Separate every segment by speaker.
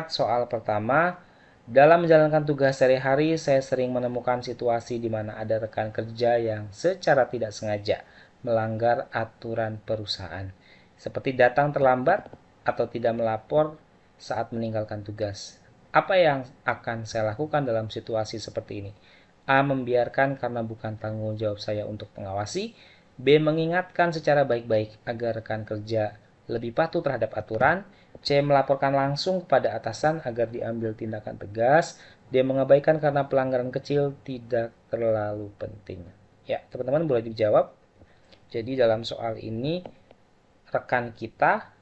Speaker 1: Soal pertama, dalam menjalankan tugas sehari-hari, saya sering menemukan situasi di mana ada rekan kerja yang secara tidak sengaja melanggar aturan perusahaan, seperti datang terlambat atau tidak melapor saat meninggalkan tugas. Apa yang akan saya lakukan dalam situasi seperti ini? A. Membiarkan karena bukan tanggung jawab saya untuk mengawasi. B. Mengingatkan secara baik-baik agar rekan kerja lebih patuh terhadap aturan. C. Melaporkan langsung kepada atasan agar diambil tindakan tegas. D. Mengabaikan karena pelanggaran kecil tidak terlalu penting. Ya, teman-teman boleh dijawab. Jadi dalam soal ini rekan kita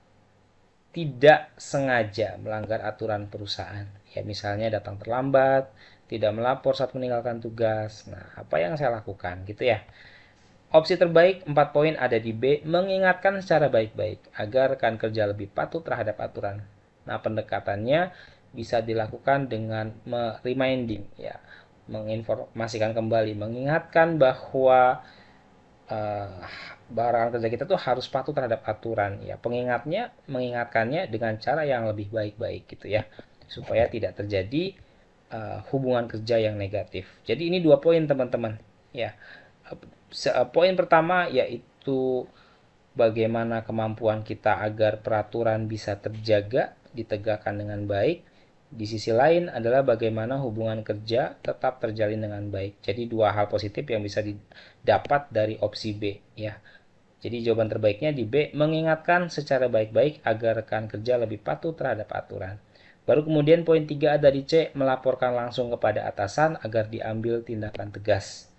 Speaker 1: tidak sengaja melanggar aturan perusahaan. Ya, misalnya datang terlambat, tidak melapor saat meninggalkan tugas. Nah, apa yang saya lakukan gitu ya? Opsi terbaik 4 poin ada di B, mengingatkan secara baik-baik agar rekan kerja lebih patuh terhadap aturan. Nah, pendekatannya bisa dilakukan dengan reminding ya, menginformasikan kembali, mengingatkan bahwa uh, rekan kerja kita tuh harus patuh terhadap aturan ya. Mengingatkannya dengan cara yang lebih baik-baik gitu ya, supaya tidak terjadi hubungan kerja yang negatif. Jadi ini 2 poin teman-teman ya. Poin pertama yaitu bagaimana kemampuan kita agar peraturan bisa terjaga, ditegakkan dengan baik. Di sisi lain adalah bagaimana hubungan kerja tetap terjalin dengan baik. Jadi 2 hal positif yang bisa didapat dari opsi B ya. Jadi jawaban terbaiknya di B, mengingatkan secara baik-baik agar rekan kerja lebih patuh terhadap aturan. Baru kemudian poin 3 ada di C, melaporkan langsung kepada atasan agar diambil tindakan tegas.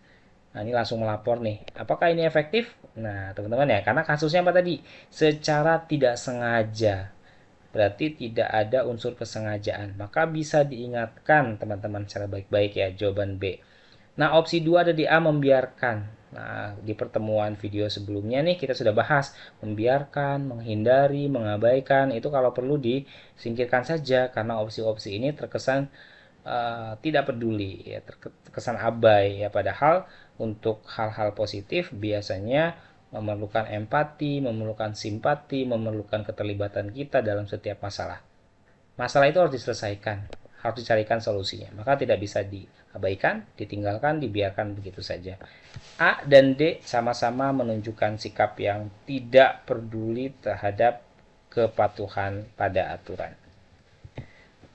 Speaker 1: Nah, ini langsung melapor nih. Apakah ini efektif? Nah, teman-teman ya, karena kasusnya apa tadi? Secara tidak sengaja. Berarti tidak ada unsur kesengajaan. Maka bisa diingatkan teman-teman secara baik-baik ya, jawaban B. Nah, opsi 2 ada di A, membiarkan. Nah, di pertemuan video sebelumnya nih kita sudah bahas membiarkan, menghindari, mengabaikan. Itu kalau perlu disingkirkan saja karena opsi-opsi ini terkesan tidak peduli ya, terkesan abai ya, padahal untuk hal-hal positif biasanya memerlukan empati, memerlukan simpati, memerlukan keterlibatan kita dalam setiap masalah. Masalah itu harus diselesaikan, harus dicarikan solusinya. Maka tidak bisa diabaikan, ditinggalkan, dibiarkan begitu saja. A dan D sama-sama menunjukkan sikap yang tidak peduli terhadap kepatuhan pada aturan.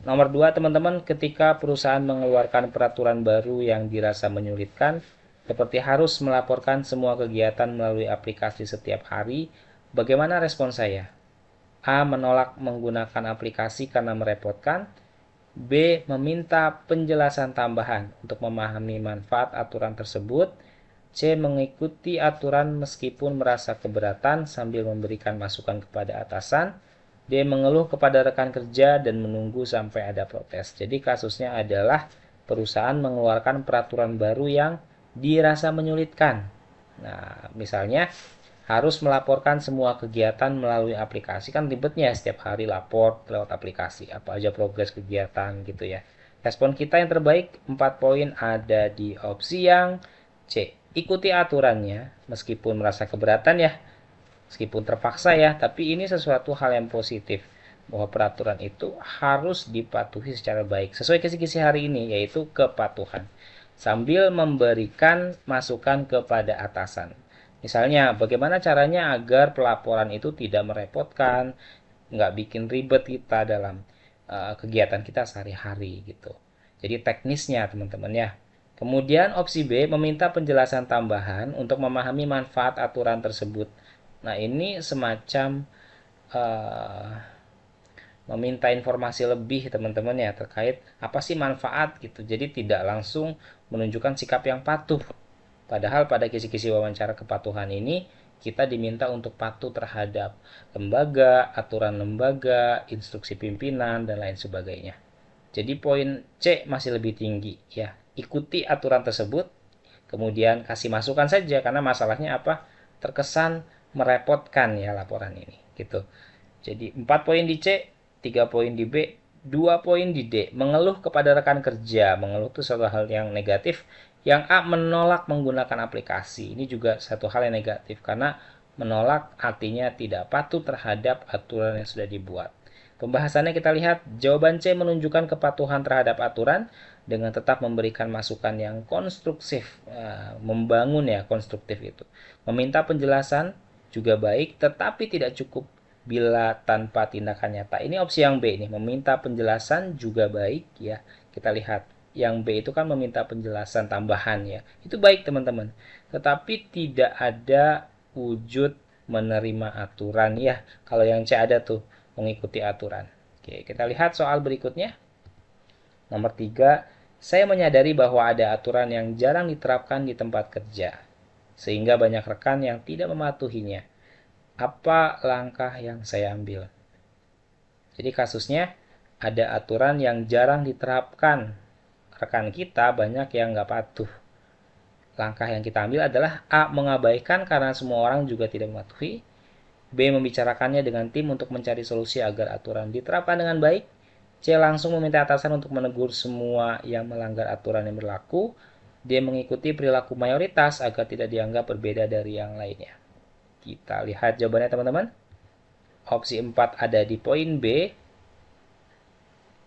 Speaker 1: Nomor 2, teman-teman, ketika perusahaan mengeluarkan peraturan baru yang dirasa menyulitkan, seperti harus melaporkan semua kegiatan melalui aplikasi setiap hari, bagaimana respon saya? A. Menolak menggunakan aplikasi karena merepotkan. B. Meminta penjelasan tambahan untuk memahami manfaat aturan tersebut. C. Mengikuti aturan meskipun merasa keberatan sambil memberikan masukan kepada atasan. D. Mengeluh kepada rekan kerja dan menunggu sampai ada protes. Jadi kasusnya adalah perusahaan mengeluarkan peraturan baru yang dirasa menyulitkan. Nah, misalnya harus melaporkan semua kegiatan melalui aplikasi, kan ribetnya setiap hari lapor lewat aplikasi apa aja progres kegiatan gitu ya. Respon kita yang terbaik 4 poin ada di opsi yang C. Ikuti aturannya meskipun merasa keberatan ya, meskipun terpaksa ya, tapi ini sesuatu hal yang positif bahwa peraturan itu harus dipatuhi secara baik sesuai kisi-kisi hari ini, yaitu kepatuhan, sambil memberikan masukan kepada atasan. Misalnya, bagaimana caranya agar pelaporan itu tidak merepotkan, nggak bikin ribet kita dalam kegiatan kita sehari-hari gitu. Jadi teknisnya teman-teman ya. Kemudian opsi B, meminta penjelasan tambahan untuk memahami manfaat aturan tersebut. Nah, ini semacam uh, meminta informasi lebih teman-teman ya terkait apa sih manfaat gitu. Jadi tidak langsung menunjukkan sikap yang patuh. Padahal pada kisi-kisi wawancara kepatuhan ini kita diminta untuk patuh terhadap lembaga, aturan lembaga, instruksi pimpinan dan lain sebagainya. Jadi poin C masih lebih tinggi ya. Ikuti aturan tersebut, kemudian kasih masukan saja karena masalahnya apa? Terkesan merepotkan ya laporan ini gitu. Jadi 4 poin di C, 3 poin di B, 2 poin di D. Mengeluh kepada rekan kerja. Mengeluh itu suatu hal yang negatif. Yang A, menolak menggunakan aplikasi. Ini juga satu hal yang negatif karena menolak artinya tidak patuh terhadap aturan yang sudah dibuat. Pembahasannya kita lihat, jawaban C menunjukkan kepatuhan terhadap aturan dengan tetap memberikan masukan yang konstruktif, membangun ya, konstruktif itu. Meminta penjelasan juga baik, tetapi tidak cukup bila tanpa tindakan nyata. Ini opsi yang B nih, meminta penjelasan juga baik ya. Kita lihat, yang B itu kan meminta penjelasan tambahan ya. Itu baik teman-teman. Tetapi tidak ada wujud menerima aturan ya. Kalau yang C ada tuh, mengikuti aturan. Oke, kita lihat soal berikutnya. Nomor 3, saya menyadari bahwa ada aturan yang jarang diterapkan di tempat kerja, sehingga banyak rekan yang tidak mematuhinya. Apa langkah yang saya ambil? Jadi kasusnya ada aturan yang jarang diterapkan. Rekan kita banyak yang nggak patuh. Langkah yang kita ambil adalah A. Mengabaikan karena semua orang juga tidak mematuhi. B. Membicarakannya dengan tim untuk mencari solusi agar aturan diterapkan dengan baik. C. Langsung meminta atasan untuk menegur semua yang melanggar aturan yang berlaku. D. Mengikuti perilaku mayoritas agar tidak dianggap berbeda dari yang lainnya. Kita lihat jawabannya teman-teman. Opsi 4 ada di poin B.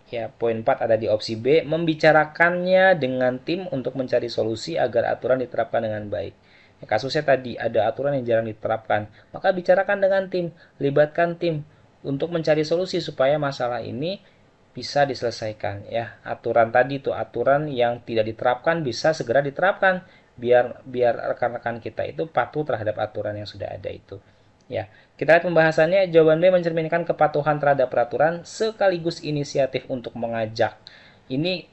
Speaker 1: Ya, poin 4 ada di opsi B. Membicarakannya dengan tim untuk mencari solusi agar aturan diterapkan dengan baik. Ya, kasusnya tadi ada aturan yang jarang diterapkan, maka bicarakan dengan tim, libatkan tim untuk mencari solusi supaya masalah ini bisa diselesaikan ya. Aturan tadi tuh, aturan yang tidak diterapkan bisa segera diterapkan biar rekan-rekan kita itu patuh terhadap aturan yang sudah ada itu. Ya, kita lihat pembahasannya. Jawaban B mencerminkan kepatuhan terhadap peraturan sekaligus inisiatif untuk mengajak. Ini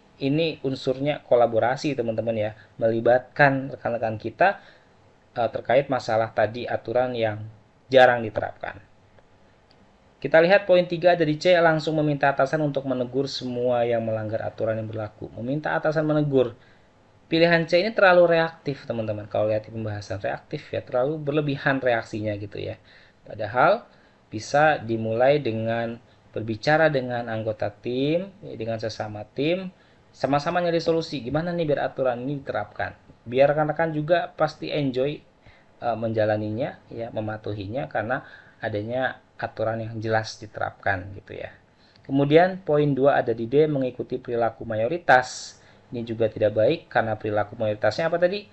Speaker 1: unsurnya kolaborasi teman-teman ya, melibatkan rekan-rekan kita terkait masalah tadi aturan yang jarang diterapkan. Kita lihat poin 3 dari C, langsung meminta atasan untuk menegur semua yang melanggar aturan yang berlaku. Meminta atasan menegur. Pilihan C ini terlalu reaktif teman-teman. Kalau lihat di pembahasan reaktif ya, terlalu berlebihan reaksinya gitu ya. Padahal bisa dimulai dengan berbicara dengan anggota tim, dengan sesama tim, sama-sama nyari solusi. Gimana nih biar aturan ini diterapkan? Biar rekan-rekan juga pasti enjoy menjalaninya ya, mematuhinya karena adanya aturan yang jelas diterapkan gitu ya. Kemudian poin 2 ada di D, mengikuti perilaku mayoritas. Ini juga tidak baik karena perilaku mayoritasnya apa tadi?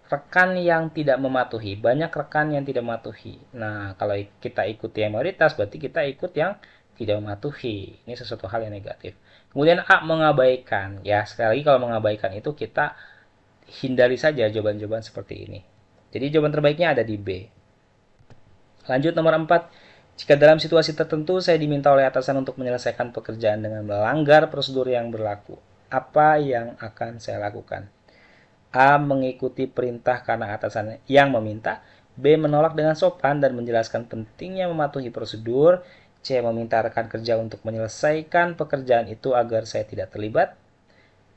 Speaker 1: Rekan yang tidak mematuhi. Banyak rekan yang tidak mematuhi. Nah, kalau kita ikuti yang mayoritas berarti kita ikut yang tidak mematuhi. Ini sesuatu hal yang negatif. Kemudian A, mengabaikan. Ya, sekali lagi kalau mengabaikan itu kita hindari saja jawaban-jawaban seperti ini. Jadi jawaban terbaiknya ada di B. Lanjut nomor 4. Jika dalam situasi tertentu saya diminta oleh atasan untuk menyelesaikan pekerjaan dengan melanggar prosedur yang berlaku, apa yang akan saya lakukan? A. Mengikuti perintah karena atasan yang meminta. B. Menolak dengan sopan dan menjelaskan pentingnya mematuhi prosedur. C. Meminta rekan kerja untuk menyelesaikan pekerjaan itu agar saya tidak terlibat.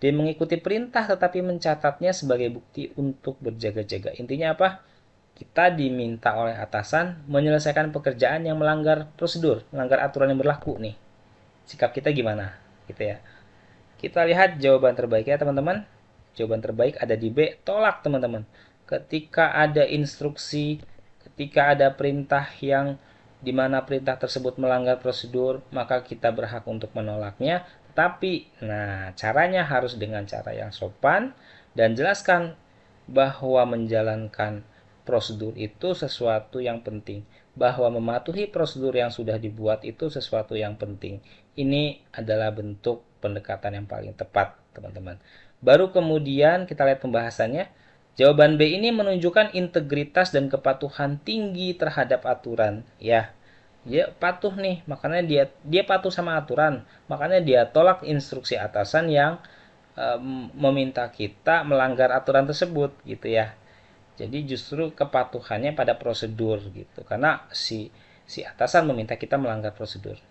Speaker 1: D. Mengikuti perintah tetapi mencatatnya sebagai bukti untuk berjaga-jaga. Intinya apa? Kita diminta oleh atasan menyelesaikan pekerjaan yang melanggar prosedur, melanggar aturan yang berlaku nih. Sikap kita gimana? Gitu ya. Kita lihat jawaban terbaiknya teman-teman. Jawaban terbaik ada di B, tolak teman-teman. Ketika ada instruksi, ketika ada perintah yang dimana perintah tersebut melanggar prosedur, maka kita berhak untuk menolaknya. Tapi, nah caranya harus dengan cara yang sopan dan jelaskan bahwa menjalankan prosedur itu sesuatu yang penting. Bahwa mematuhi prosedur yang sudah dibuat itu sesuatu yang penting. Ini adalah bentuk pendekatan yang paling tepat, teman-teman. Baru kemudian kita lihat pembahasannya. Jawaban B ini menunjukkan integritas dan kepatuhan tinggi terhadap aturan. Ya, dia patuh nih, makanya dia patuh sama aturan, makanya dia tolak instruksi atasan yang meminta kita melanggar aturan tersebut gitu ya. Jadi justru kepatuhannya pada prosedur gitu, karena si atasan meminta kita melanggar prosedur.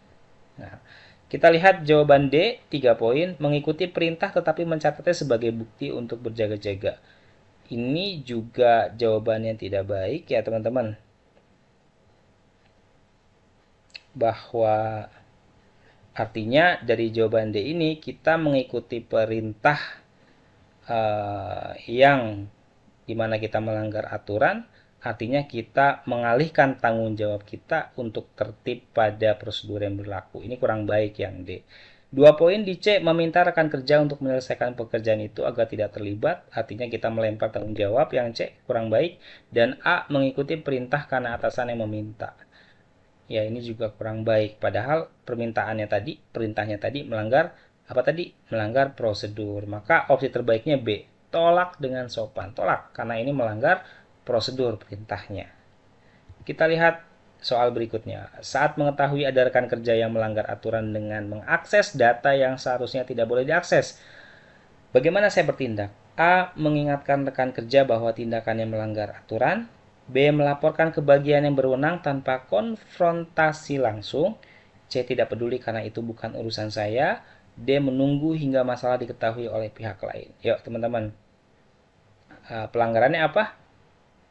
Speaker 1: Nah, kita lihat jawaban D, 3 poin, mengikuti perintah tetapi mencatatnya sebagai bukti untuk berjaga-jaga. Ini juga jawaban yang tidak baik ya teman-teman. Bahwa artinya dari jawaban D ini kita mengikuti perintah yang dimana kita melanggar aturan, Artinya kita mengalihkan tanggung jawab kita untuk tertib pada prosedur yang berlaku. Ini kurang baik yang D. 2 poin di C, meminta rekan kerja untuk menyelesaikan pekerjaan itu agar tidak terlibat. Artinya kita melempar tanggung jawab, yang C kurang baik. Dan A, mengikuti perintah karena atasan yang meminta. Ya, ini juga kurang baik. Padahal perintahnya tadi melanggar apa tadi? Melanggar prosedur. Maka opsi terbaiknya B, tolak dengan sopan. Tolak karena ini melanggar prosedur perintahnya. Kita lihat soal berikutnya. Saat mengetahui ada rekan kerja yang melanggar aturan dengan mengakses data yang seharusnya tidak boleh diakses, bagaimana saya bertindak? A, mengingatkan rekan kerja bahwa tindakannya melanggar aturan. B, melaporkan ke bagian yang berwenang tanpa konfrontasi langsung. C, tidak peduli karena itu bukan urusan saya. D, menunggu hingga masalah diketahui oleh pihak lain. Yuk teman-teman, pelanggarannya apa?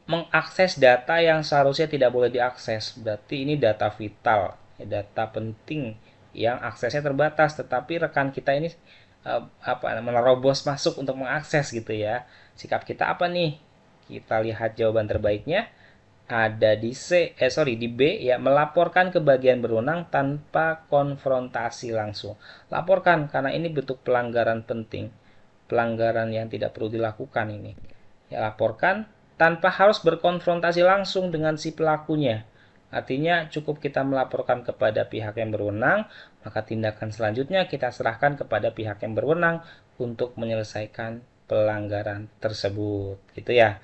Speaker 1: Mengakses data yang seharusnya tidak boleh diakses. Berarti ini data vital, data penting yang aksesnya terbatas, tetapi rekan kita ini menerobos masuk untuk mengakses gitu ya. Sikap kita apa nih? Kita lihat jawaban terbaiknya ada di B ya, melaporkan ke bagian berwenang tanpa konfrontasi langsung. Laporkan karena ini bentuk pelanggaran penting, pelanggaran yang tidak perlu dilakukan ini. Ya, laporkan tanpa harus berkonfrontasi langsung dengan si pelakunya. Artinya cukup kita melaporkan kepada pihak yang berwenang, maka tindakan selanjutnya kita serahkan kepada pihak yang berwenang untuk menyelesaikan pelanggaran tersebut. Gitu ya.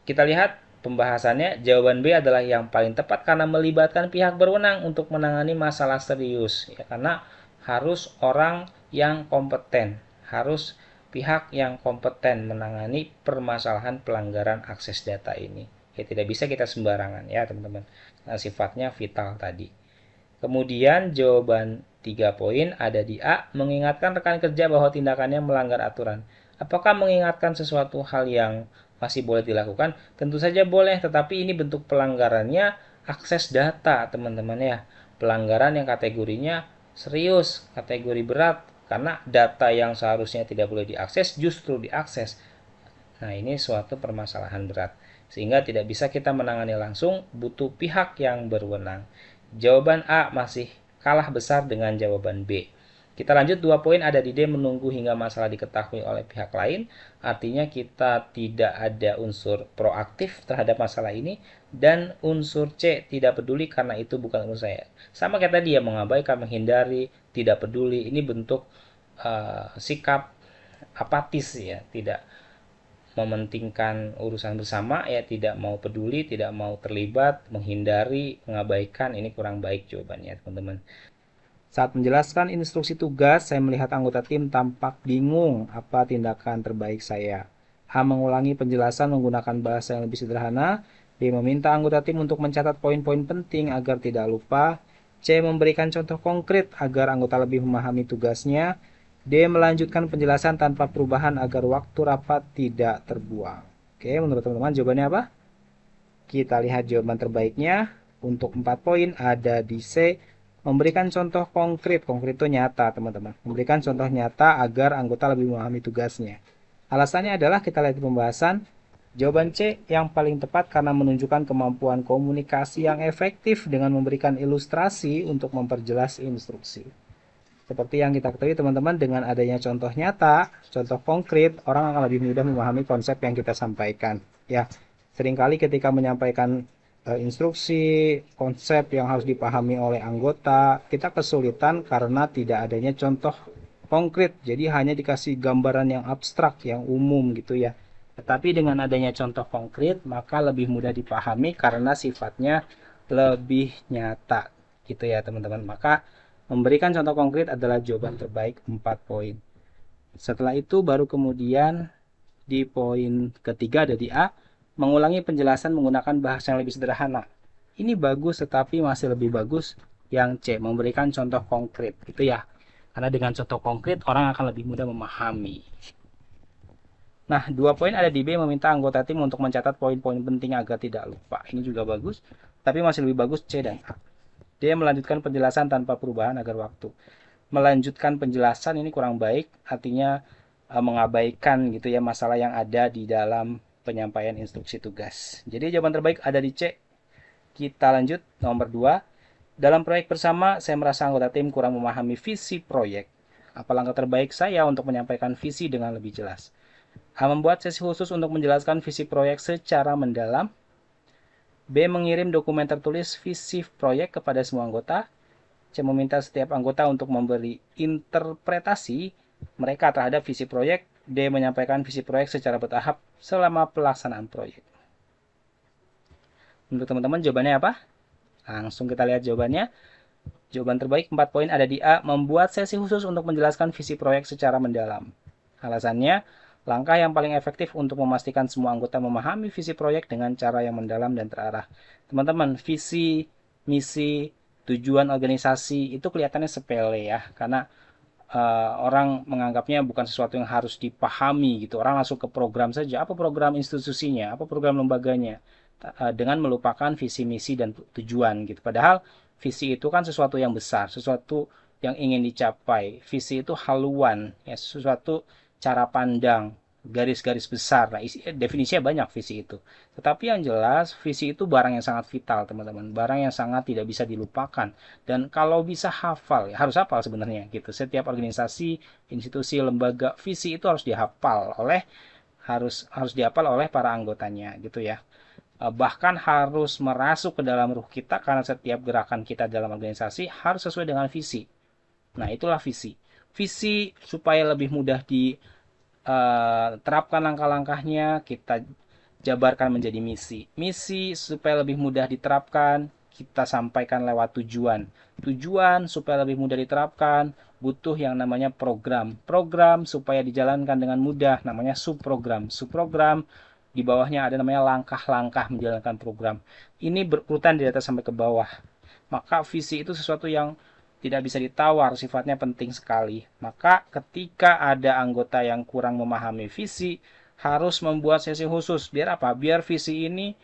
Speaker 1: Kita lihat pembahasannya, jawaban B adalah yang paling tepat karena melibatkan pihak berwenang untuk menangani masalah serius. Ya, karena harus orang yang kompeten, harus pihak yang kompeten menangani permasalahan pelanggaran akses data ini. Ya, tidak bisa kita sembarangan ya teman-teman, karena sifatnya vital tadi. Kemudian jawaban 3 poin ada di A, mengingatkan rekan kerja bahwa tindakannya melanggar aturan. Apakah mengingatkan sesuatu hal yang masih boleh dilakukan? Tentu saja boleh, tetapi ini bentuk pelanggarannya akses data, teman-teman ya. Pelanggaran yang kategorinya serius, kategori berat, karena data yang seharusnya tidak boleh diakses justru diakses. Nah, ini suatu permasalahan berat. Sehingga tidak bisa kita menangani langsung, butuh pihak yang berwenang. Jawaban A masih kalah besar dengan jawaban B. Kita lanjut, 2 poin ada di D, menunggu hingga masalah diketahui oleh pihak lain. Artinya kita tidak ada unsur proaktif terhadap masalah ini. Dan unsur C, tidak peduli karena itu bukan urusan saya. Sama kayak tadi ya, mengabaikan, menghindari, tidak peduli. Ini bentuk sikap apatis ya, tidak mementingkan urusan bersama ya, tidak mau peduli, tidak mau terlibat, menghindari, mengabaikan. Ini kurang baik jawabannya teman-teman. Saat menjelaskan instruksi tugas, saya melihat anggota tim tampak bingung apa tindakan terbaik saya. A, mengulangi penjelasan menggunakan bahasa yang lebih sederhana. B, meminta anggota tim untuk mencatat poin-poin penting agar tidak lupa. C, memberikan contoh konkret agar anggota lebih memahami tugasnya. D, melanjutkan penjelasan tanpa perubahan agar waktu rapat tidak terbuang. Oke, menurut teman-teman jawabannya apa? Kita lihat jawaban terbaiknya. Untuk 4 poin ada di C, memberikan contoh konkret. Konkret itu nyata, teman-teman. Memberikan contoh nyata agar anggota lebih memahami tugasnya. Alasannya adalah kita lihat di pembahasan. Jawaban C yang paling tepat karena menunjukkan kemampuan komunikasi yang efektif dengan memberikan ilustrasi untuk memperjelas instruksi. Seperti yang kita ketahui teman-teman, dengan adanya contoh nyata, contoh konkret, orang akan lebih mudah memahami konsep yang kita sampaikan. Ya, seringkali ketika menyampaikan instruksi, konsep yang harus dipahami oleh anggota, kita kesulitan karena tidak adanya contoh konkret. Jadi hanya dikasih gambaran yang abstrak, yang umum gitu ya. Tetapi dengan adanya contoh konkret, maka lebih mudah dipahami karena sifatnya lebih nyata gitu ya teman-teman. Maka memberikan contoh konkret adalah jawaban terbaik 4 poin. Setelah itu baru kemudian di poin ketiga ada di A, mengulangi penjelasan menggunakan bahasa yang lebih sederhana. Ini bagus, tetapi masih lebih bagus yang C, memberikan contoh konkret gitu ya. Karena dengan contoh konkret orang akan lebih mudah memahami. Nah, 2 poin ada di B, meminta anggota tim untuk mencatat poin-poin penting agar tidak lupa. Ini juga bagus, tapi masih lebih bagus C dan A. D, melanjutkan penjelasan tanpa perubahan agar waktu. Melanjutkan penjelasan ini kurang baik, artinya mengabaikan gitu ya masalah yang ada di dalam penyampaian instruksi tugas. Jadi jawaban terbaik ada di C. Kita lanjut nomor 2. Dalam proyek bersama, saya merasa anggota tim kurang memahami visi proyek. Apa langkah terbaik saya untuk menyampaikan visi dengan lebih jelas? A. Membuat sesi khusus untuk menjelaskan visi proyek secara mendalam. B. Mengirim dokumen tertulis visi proyek kepada semua anggota. C. Meminta setiap anggota untuk memberi interpretasi mereka terhadap visi proyek. D. Menyampaikan visi proyek secara bertahap selama pelaksanaan proyek. Menurut teman-teman jawabannya apa? Langsung kita lihat jawabannya. Jawaban terbaik 4 poin ada di A. Membuat sesi khusus untuk menjelaskan visi proyek secara mendalam. Alasannya, langkah yang paling efektif untuk memastikan semua anggota memahami visi proyek dengan cara yang mendalam dan terarah. Teman-teman, visi, misi, tujuan organisasi itu kelihatannya sepele ya, karena orang menganggapnya bukan sesuatu yang harus dipahami gitu. Orang langsung ke program saja. Apa program institusinya? Apa program lembaganya? Dengan melupakan visi, misi, dan tujuan gitu. Padahal visi itu kan sesuatu yang besar, sesuatu yang ingin dicapai. Visi itu haluan, ya, sesuatu cara pandang, garis-garis besar. Nah, definisinya banyak visi itu. Tetapi yang jelas, visi itu barang yang sangat vital, teman-teman. Barang yang sangat tidak bisa dilupakan. Dan kalau bisa hafal, ya harus hafal sebenarnya gitu. Setiap organisasi, institusi, lembaga, visi itu harus dihafal oleh harus dihafal oleh para anggotanya gitu ya. Bahkan harus merasuk ke dalam ruh kita karena setiap gerakan kita dalam organisasi harus sesuai dengan visi. Nah, itulah visi. Visi supaya lebih mudah terapkan langkah-langkahnya, kita jabarkan menjadi misi. Misi supaya lebih mudah diterapkan, kita sampaikan lewat tujuan. Tujuan supaya lebih mudah diterapkan, butuh yang namanya program. Program supaya dijalankan dengan mudah, namanya subprogram. Subprogram, di bawahnya ada namanya langkah-langkah menjalankan program. Ini berurutan dari atas sampai ke bawah. Maka visi itu sesuatu yang tidak bisa ditawar, sifatnya penting sekali. Maka ketika ada anggota yang kurang memahami visi, harus membuat sesi khusus. Biar apa? Biar visi ini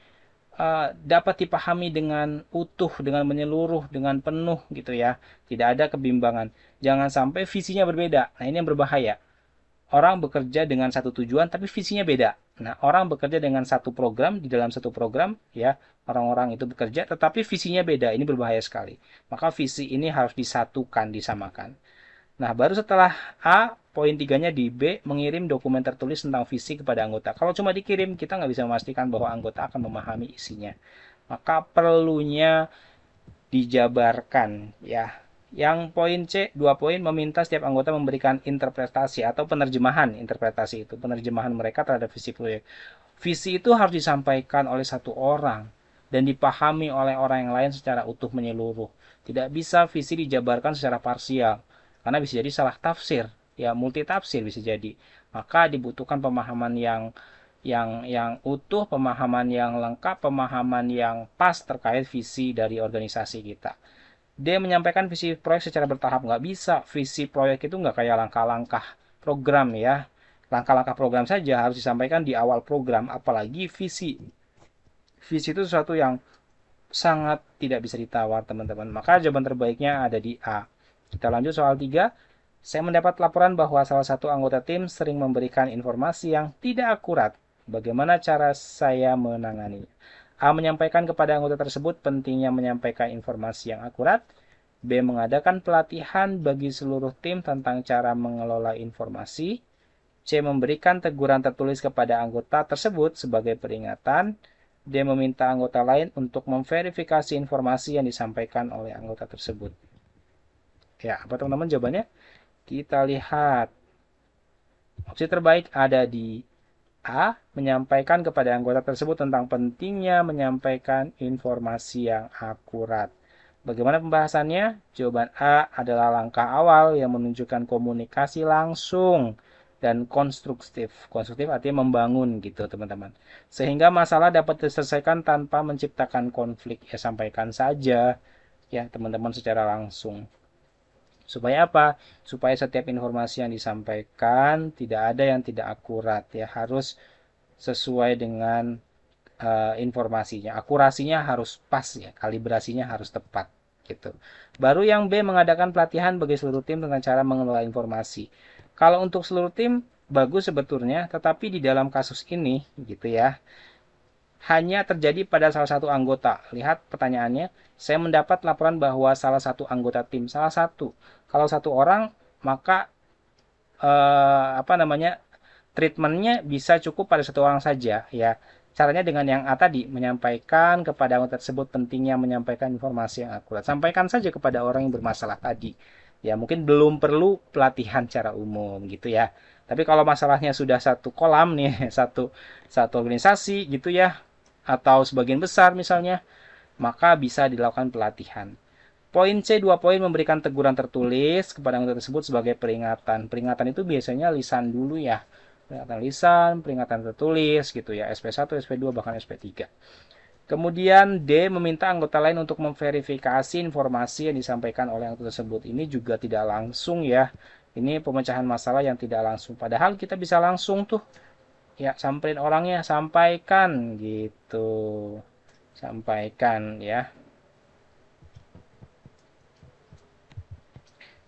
Speaker 1: dapat dipahami dengan utuh, dengan menyeluruh, dengan penuh gitu ya. Tidak ada kebimbangan. Jangan sampai visinya berbeda. Nah, ini yang berbahaya. Orang bekerja dengan satu tujuan tapi visinya beda. Nah, orang bekerja dengan satu program, di dalam satu program ya, orang-orang itu bekerja tetapi visinya beda. Ini berbahaya sekali. Maka visi ini harus disatukan, disamakan. Nah, baru setelah A, poin 3-nya di B, mengirim dokumen tertulis tentang visi kepada anggota. Kalau cuma dikirim, kita nggak bisa memastikan bahwa anggota akan memahami isinya. Maka perlunya dijabarkan ya. Yang poin C, 2 poin, meminta setiap anggota memberikan interpretasi atau penerjemahan interpretasi itu, penerjemahan mereka terhadap visi proyek. Visi itu harus disampaikan oleh satu orang dan dipahami oleh orang yang lain secara utuh menyeluruh. Tidak bisa visi dijabarkan secara parsial, karena bisa jadi salah tafsir, ya multi tafsir bisa jadi. Maka dibutuhkan pemahaman yang utuh, pemahaman yang lengkap, pemahaman yang pas terkait visi dari organisasi kita. Dia menyampaikan visi proyek secara bertahap, nggak bisa. Visi proyek itu nggak kayak langkah-langkah program ya. Langkah-langkah program saja harus disampaikan di awal program, apalagi visi. Visi itu sesuatu yang sangat tidak bisa ditawar, teman-teman. Maka jawaban terbaiknya ada di A. Kita lanjut soal 3. Saya mendapat laporan bahwa salah satu anggota tim sering memberikan informasi yang tidak akurat. Bagaimana cara saya menanganinya? A. Menyampaikan kepada anggota tersebut pentingnya menyampaikan informasi yang akurat. B. Mengadakan pelatihan bagi seluruh tim tentang cara mengelola informasi. C. Memberikan teguran tertulis kepada anggota tersebut sebagai peringatan. D. Meminta anggota lain untuk memverifikasi informasi yang disampaikan oleh anggota tersebut. Ya, apa teman-teman jawabannya? Kita lihat. Opsi terbaik ada di A. Menyampaikan kepada anggota tersebut tentang pentingnya menyampaikan informasi yang akurat. Bagaimana pembahasannya? Jawaban A adalah langkah awal yang menunjukkan komunikasi langsung dan konstruktif. Konstruktif artinya membangun gitu teman-teman. Sehingga masalah dapat diselesaikan tanpa menciptakan konflik. Ya sampaikan saja ya teman-teman secara langsung. Supaya apa? Supaya setiap informasi yang disampaikan tidak ada yang tidak akurat ya, harus sesuai dengan informasinya. Akurasinya harus pas ya, kalibrasinya harus tepat gitu. Baru yang B, mengadakan pelatihan bagi seluruh tim tentang cara mengelola informasi. Kalau untuk seluruh tim bagus sebetulnya, tetapi di dalam kasus ini gitu ya, hanya terjadi pada salah satu anggota. Lihat pertanyaannya, saya mendapat laporan bahwa salah satu anggota tim, salah satu. Kalau satu orang, maka apa namanya, treatmentnya bisa cukup pada satu orang saja ya. Caranya dengan yang A tadi, menyampaikan kepada anggota tersebut pentingnya menyampaikan informasi yang akurat. Sampaikan saja kepada orang yang bermasalah tadi. Ya, mungkin belum perlu pelatihan secara umum gitu ya. Tapi kalau masalahnya sudah satu kolam nih, satu organisasi gitu ya, atau sebagian besar misalnya, maka bisa dilakukan pelatihan. Poin C, 2 poin memberikan teguran tertulis kepada anggota tersebut sebagai peringatan. Peringatan itu biasanya lisan dulu ya. Peringatan lisan, peringatan tertulis gitu ya. SP1, SP2, bahkan SP3. Kemudian D, meminta anggota lain untuk memverifikasi informasi yang disampaikan oleh anggota tersebut. Ini juga tidak langsung ya. Ini pemecahan masalah yang tidak langsung. Padahal kita bisa langsung tuh. Ya, samperin orangnya, sampaikan gitu. Sampaikan ya.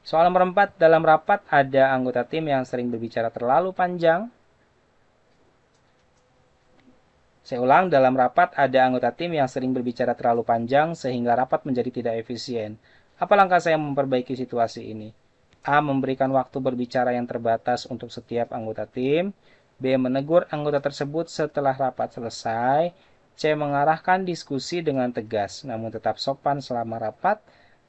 Speaker 1: Soal nomor 4, dalam rapat ada anggota tim yang sering berbicara terlalu panjang. Saya ulang, dalam rapat ada anggota tim yang sering berbicara terlalu panjang sehingga rapat menjadi tidak efisien. Apa langkah saya memperbaiki situasi ini? A. Memberikan waktu berbicara yang terbatas untuk setiap anggota tim. B. Menegur anggota tersebut setelah rapat selesai. C. Mengarahkan diskusi dengan tegas, namun tetap sopan selama rapat.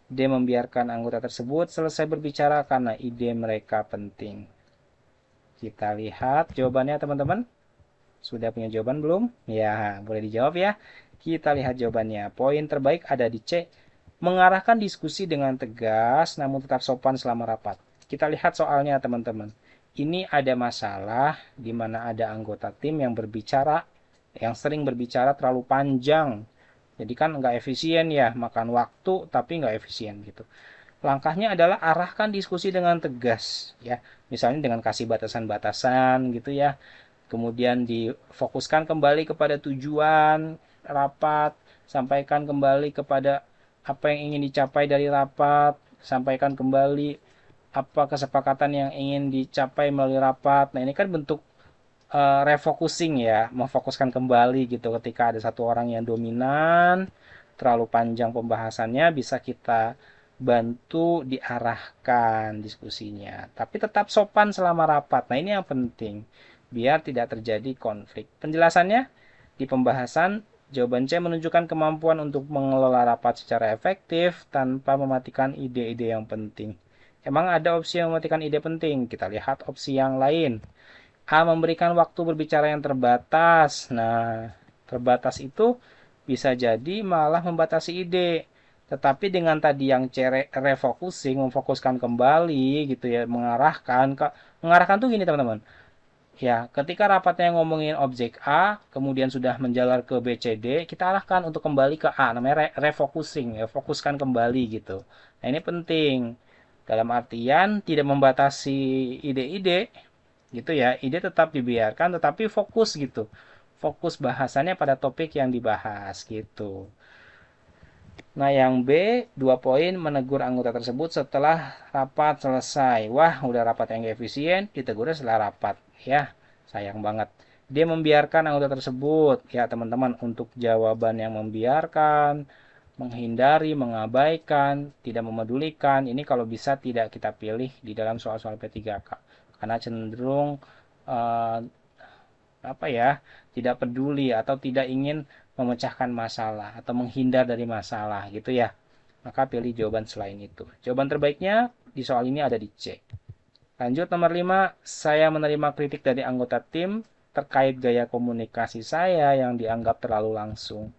Speaker 1: D. Membiarkan anggota tersebut selesai berbicara karena ide mereka penting. Kita lihat jawabannya teman-teman. Sudah punya jawaban belum? Ya, boleh dijawab ya. Kita lihat jawabannya. Poin terbaik ada di C. Mengarahkan diskusi dengan tegas namun tetap sopan selama rapat. Kita lihat soalnya teman-teman. Ini ada masalah di mana ada anggota tim yang berbicara, yang sering berbicara terlalu panjang. Jadi kan nggak efisien ya, makan waktu tapi nggak efisien gitu. Langkahnya adalah arahkan diskusi dengan tegas ya. Misalnya dengan kasih batasan-batasan gitu ya. Kemudian difokuskan kembali kepada tujuan rapat, sampaikan kembali kepada apa yang ingin dicapai dari rapat, sampaikan kembali apa kesepakatan yang ingin dicapai melalui rapat. Nah, ini kan bentuk refocusing ya, memfokuskan kembali gitu. Ketika ada satu orang yang dominan, terlalu panjang pembahasannya, bisa kita bantu diarahkan diskusinya. Tapi tetap sopan selama rapat. Nah, ini yang penting biar tidak terjadi konflik. Penjelasannya di pembahasan, jawaban C menunjukkan kemampuan untuk mengelola rapat secara efektif tanpa mematikan ide-ide yang penting. Emang ada opsi yang mematikan ide penting? Kita lihat opsi yang lain. A. Memberikan waktu berbicara yang terbatas. Nah, terbatas itu bisa jadi malah membatasi ide. Tetapi dengan tadi yang C, refocusing, memfokuskan kembali gitu ya, mengarahkan tuh gini teman-teman. Ya, ketika rapatnya ngomongin objek A, kemudian sudah menjalar ke B, C, D, kita arahkan untuk kembali ke A, namanya refocusing, ya, fokuskan kembali gitu. Nah, ini penting. Dalam artian tidak membatasi ide-ide, gitu ya. Ide tetap dibiarkan, tetapi fokus gitu. Fokus bahasannya pada topik yang dibahas gitu. Nah, yang B, 2 poin menegur anggota tersebut setelah rapat selesai. Wah, udah rapat yang gak efisien, ditegurnya setelah rapat. Ya, sayang banget. Dia membiarkan anggota tersebut. Ya, teman-teman, untuk jawaban yang membiarkan, menghindari, mengabaikan, tidak memedulikan, ini kalau bisa tidak kita pilih di dalam soal-soal P3K. Karena cenderung eh, apa ya, tidak peduli atau tidak ingin memecahkan masalah atau menghindar dari masalah gitu ya. Maka pilih jawaban selain itu. Jawaban terbaiknya di soal ini ada di C. Lanjut nomor 5, saya menerima kritik dari anggota tim terkait gaya komunikasi saya yang dianggap terlalu langsung.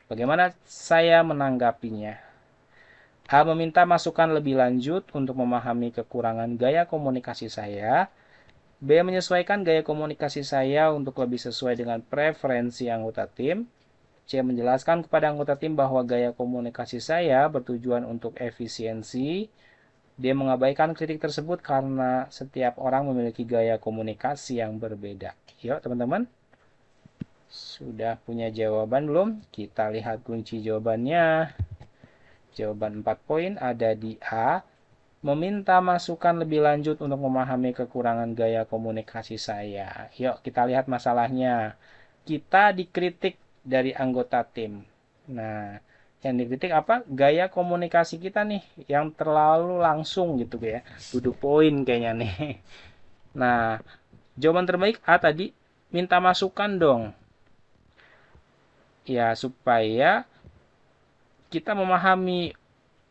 Speaker 1: Bagaimana saya menanggapinya? A. Meminta masukan lebih lanjut untuk memahami kekurangan gaya komunikasi saya. B. Menyesuaikan gaya komunikasi saya untuk lebih sesuai dengan preferensi anggota tim. C. Menjelaskan kepada anggota tim bahwa gaya komunikasi saya bertujuan untuk efisiensi. D. Mengabaikan kritik tersebut karena setiap orang memiliki gaya komunikasi yang berbeda. Yuk teman-teman, sudah punya jawaban belum? Kita lihat kunci jawabannya. Jawaban 4 poin ada di A. meminta masukan lebih lanjut untuk memahami kekurangan gaya komunikasi saya. Yuk kita lihat masalahnya. Kita dikritik dari anggota tim. Nah, yang dikritik apa? Gaya komunikasi kita nih yang terlalu langsung gitu ya. To the point kayaknya nih. Nah, jawaban terbaik A tadi, minta masukan dong. Ya, supaya kita memahami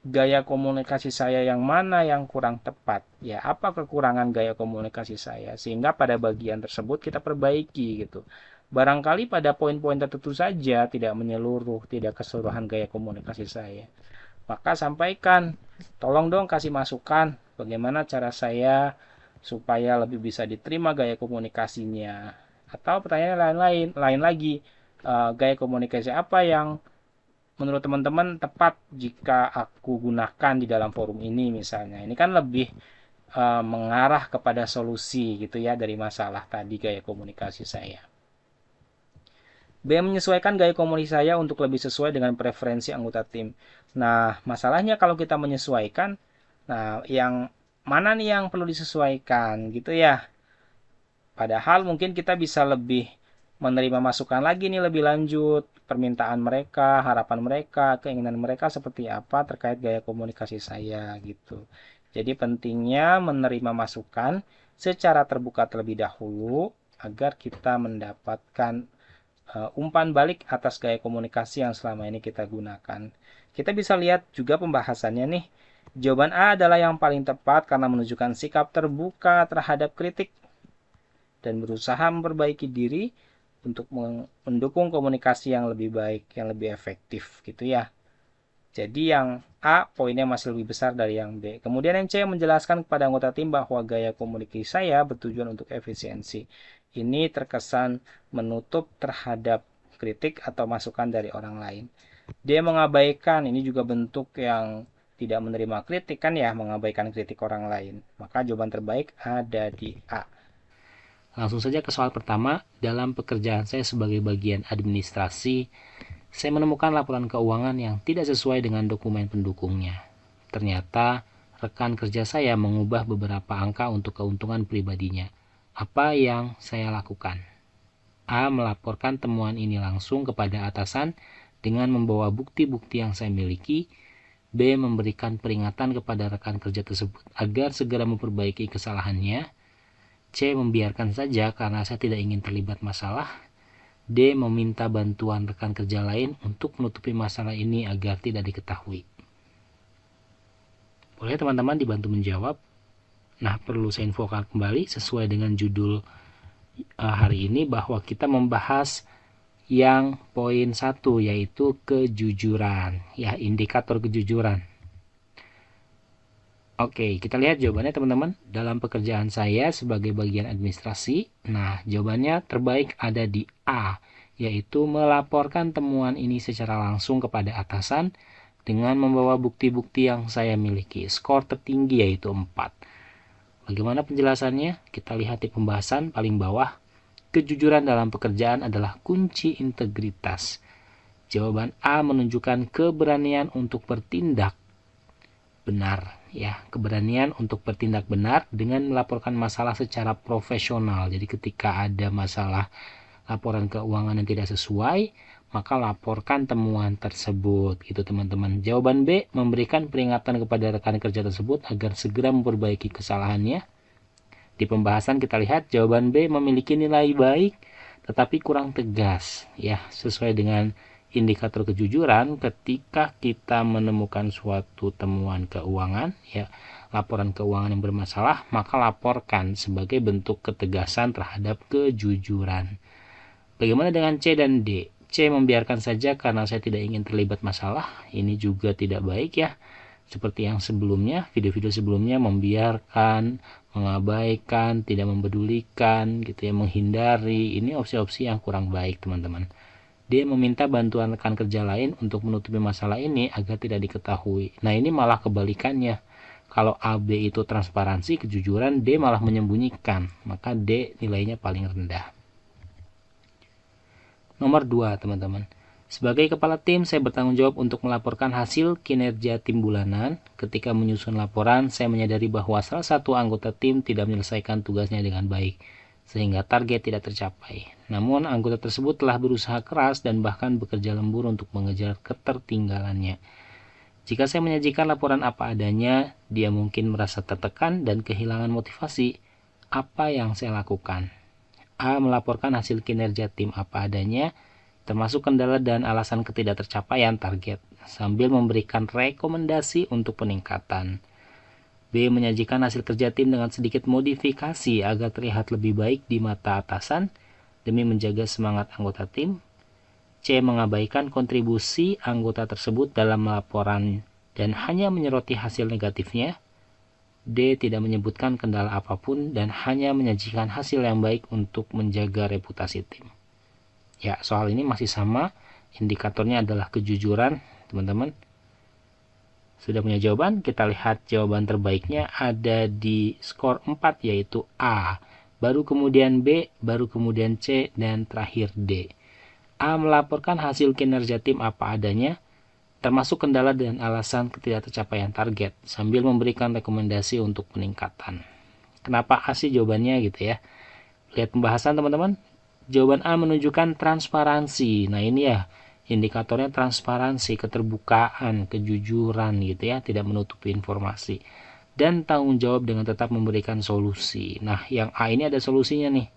Speaker 1: gaya komunikasi saya yang mana yang kurang tepat. Ya, apa kekurangan gaya komunikasi saya sehingga pada bagian tersebut kita perbaiki gitu. Barangkali pada poin-poin tertentu saja tidak menyeluruh, tidak keseluruhan gaya komunikasi saya. Maka sampaikan, tolong dong kasih masukan bagaimana cara saya supaya lebih bisa diterima gaya komunikasinya. Atau pertanyaan lain lagi, gaya komunikasi apa yang menurut teman-teman tepat jika aku gunakan di dalam forum ini misalnya. Ini kan lebih mengarah kepada solusi gitu ya dari masalah tadi gaya komunikasi saya. B. Menyesuaikan gaya komunikasi saya untuk lebih sesuai dengan preferensi anggota tim. Nah, masalahnya kalau kita menyesuaikan, nah yang mana nih yang perlu disesuaikan gitu ya. Padahal mungkin kita bisa lebih menerima masukan lagi nih lebih lanjut, permintaan mereka, harapan mereka, keinginan mereka seperti apa terkait gaya komunikasi saya gitu. Jadi pentingnya menerima masukan secara terbuka terlebih dahulu agar kita mendapatkan umpan balik atas gaya komunikasi yang selama ini kita gunakan. Kita bisa lihat juga pembahasannya nih. Jawaban A adalah yang paling tepat karena menunjukkan sikap terbuka terhadap kritik dan berusaha memperbaiki diri untuk mendukung komunikasi yang lebih baik, yang lebih efektif gitu ya. Jadi yang A poinnya masih lebih besar dari yang B. Kemudian yang C menjelaskan kepada anggota tim bahwa gaya komunikasi saya bertujuan untuk efisiensi. Ini terkesan menutup terhadap kritik atau masukan dari orang lain. Dia mengabaikan, ini juga bentuk yang tidak menerima kritik kan ya, mengabaikan kritik orang lain. Maka jawaban terbaik ada di A. Langsung saja ke soal pertama. Dalam pekerjaan saya sebagai bagian administrasi, saya menemukan laporan keuangan yang tidak sesuai dengan dokumen pendukungnya. Ternyata rekan kerja saya mengubah beberapa angka untuk keuntungan pribadinya. Apa yang saya lakukan? A. Melaporkan temuan ini langsung kepada atasan dengan membawa bukti-bukti yang saya miliki. B. Memberikan peringatan kepada rekan kerja tersebut agar segera memperbaiki kesalahannya. C. Membiarkan saja karena saya tidak ingin terlibat masalah. D. Meminta bantuan rekan kerja lain untuk menutupi masalah ini agar tidak diketahui. Boleh teman-teman dibantu menjawab. Nah, perlu saya infokan kembali sesuai dengan judul hari ini bahwa kita membahas yang poin 1 yaitu kejujuran, ya, indikator kejujuran. Oke, kita lihat jawabannya teman-teman. Dalam pekerjaan saya sebagai bagian administrasi, nah jawabannya terbaik ada di A, yaitu melaporkan temuan ini secara langsung kepada atasan dengan membawa bukti-bukti yang saya miliki. Skor tertinggi yaitu 4. Bagaimana penjelasannya? Kita lihat di pembahasan paling bawah. Kejujuran dalam pekerjaan adalah kunci integritas. Jawaban A menunjukkan keberanian untuk bertindak benar, ya, keberanian untuk bertindak benar dengan melaporkan masalah secara profesional. Jadi ketika ada masalah laporan keuangan yang tidak sesuai, maka laporkan temuan tersebut gitu teman-teman. Jawaban B memberikan peringatan kepada rekan kerja tersebut agar segera memperbaiki kesalahannya. Di pembahasan kita lihat jawaban B memiliki nilai baik tetapi kurang tegas, ya, sesuai dengan indikator kejujuran. Ketika kita menemukan suatu temuan keuangan, ya, laporan keuangan yang bermasalah, maka laporkan sebagai bentuk ketegasan terhadap kejujuran. Bagaimana dengan C dan D? C membiarkan saja karena saya tidak ingin terlibat masalah. Ini juga tidak baik ya. Seperti yang sebelumnya, video-video sebelumnya, membiarkan, mengabaikan, tidak mempedulikan, gitu ya, menghindari. Ini opsi-opsi yang kurang baik teman-teman. Dia meminta bantuan rekan kerja lain untuk menutupi masalah ini agar tidak diketahui. Nah, ini malah kebalikannya. Kalau A, B itu transparansi, kejujuran, D malah menyembunyikan. Maka D nilainya paling rendah. Nomor 2, teman-teman. Sebagai kepala tim, saya bertanggung jawab untuk melaporkan hasil kinerja tim bulanan. Ketika menyusun laporan, saya menyadari bahwa salah satu anggota tim tidak menyelesaikan tugasnya dengan baik, sehingga target tidak tercapai. Namun, anggota tersebut telah berusaha keras dan bahkan bekerja lembur untuk mengejar ketertinggalannya. Jika saya menyajikan laporan apa adanya, dia mungkin merasa tertekan dan kehilangan motivasi. Apa yang saya lakukan? A. Melaporkan hasil kinerja tim apa adanya, termasuk kendala dan alasan ketidaktercapaian target, sambil memberikan rekomendasi untuk peningkatan. B. Menyajikan hasil kerja tim dengan sedikit modifikasi agar terlihat lebih baik di mata atasan demi menjaga semangat anggota tim. C. Mengabaikan kontribusi anggota tersebut dalam laporan dan hanya menyoroti hasil negatifnya. D. Tidak menyebutkan kendala apapun dan hanya menyajikan hasil yang baik untuk menjaga reputasi tim. Ya, soal ini masih sama, indikatornya adalah kejujuran, teman-teman. Sudah punya jawaban? Kita lihat jawaban terbaiknya ada di skor 4, yaitu A. Baru kemudian B, baru kemudian C, dan terakhir D. A. Melaporkan hasil kinerja tim apa adanya, termasuk kendala dan alasan ketidaktercapaian target, sambil memberikan rekomendasi untuk peningkatan. Kenapa A sih jawabannya gitu ya? Lihat pembahasan teman-teman. Jawaban A menunjukkan transparansi. Nah ini ya, indikatornya transparansi, keterbukaan, kejujuran gitu ya, tidak menutupi informasi. Dan tanggung jawab dengan tetap memberikan solusi. Nah yang A ini ada solusinya nih.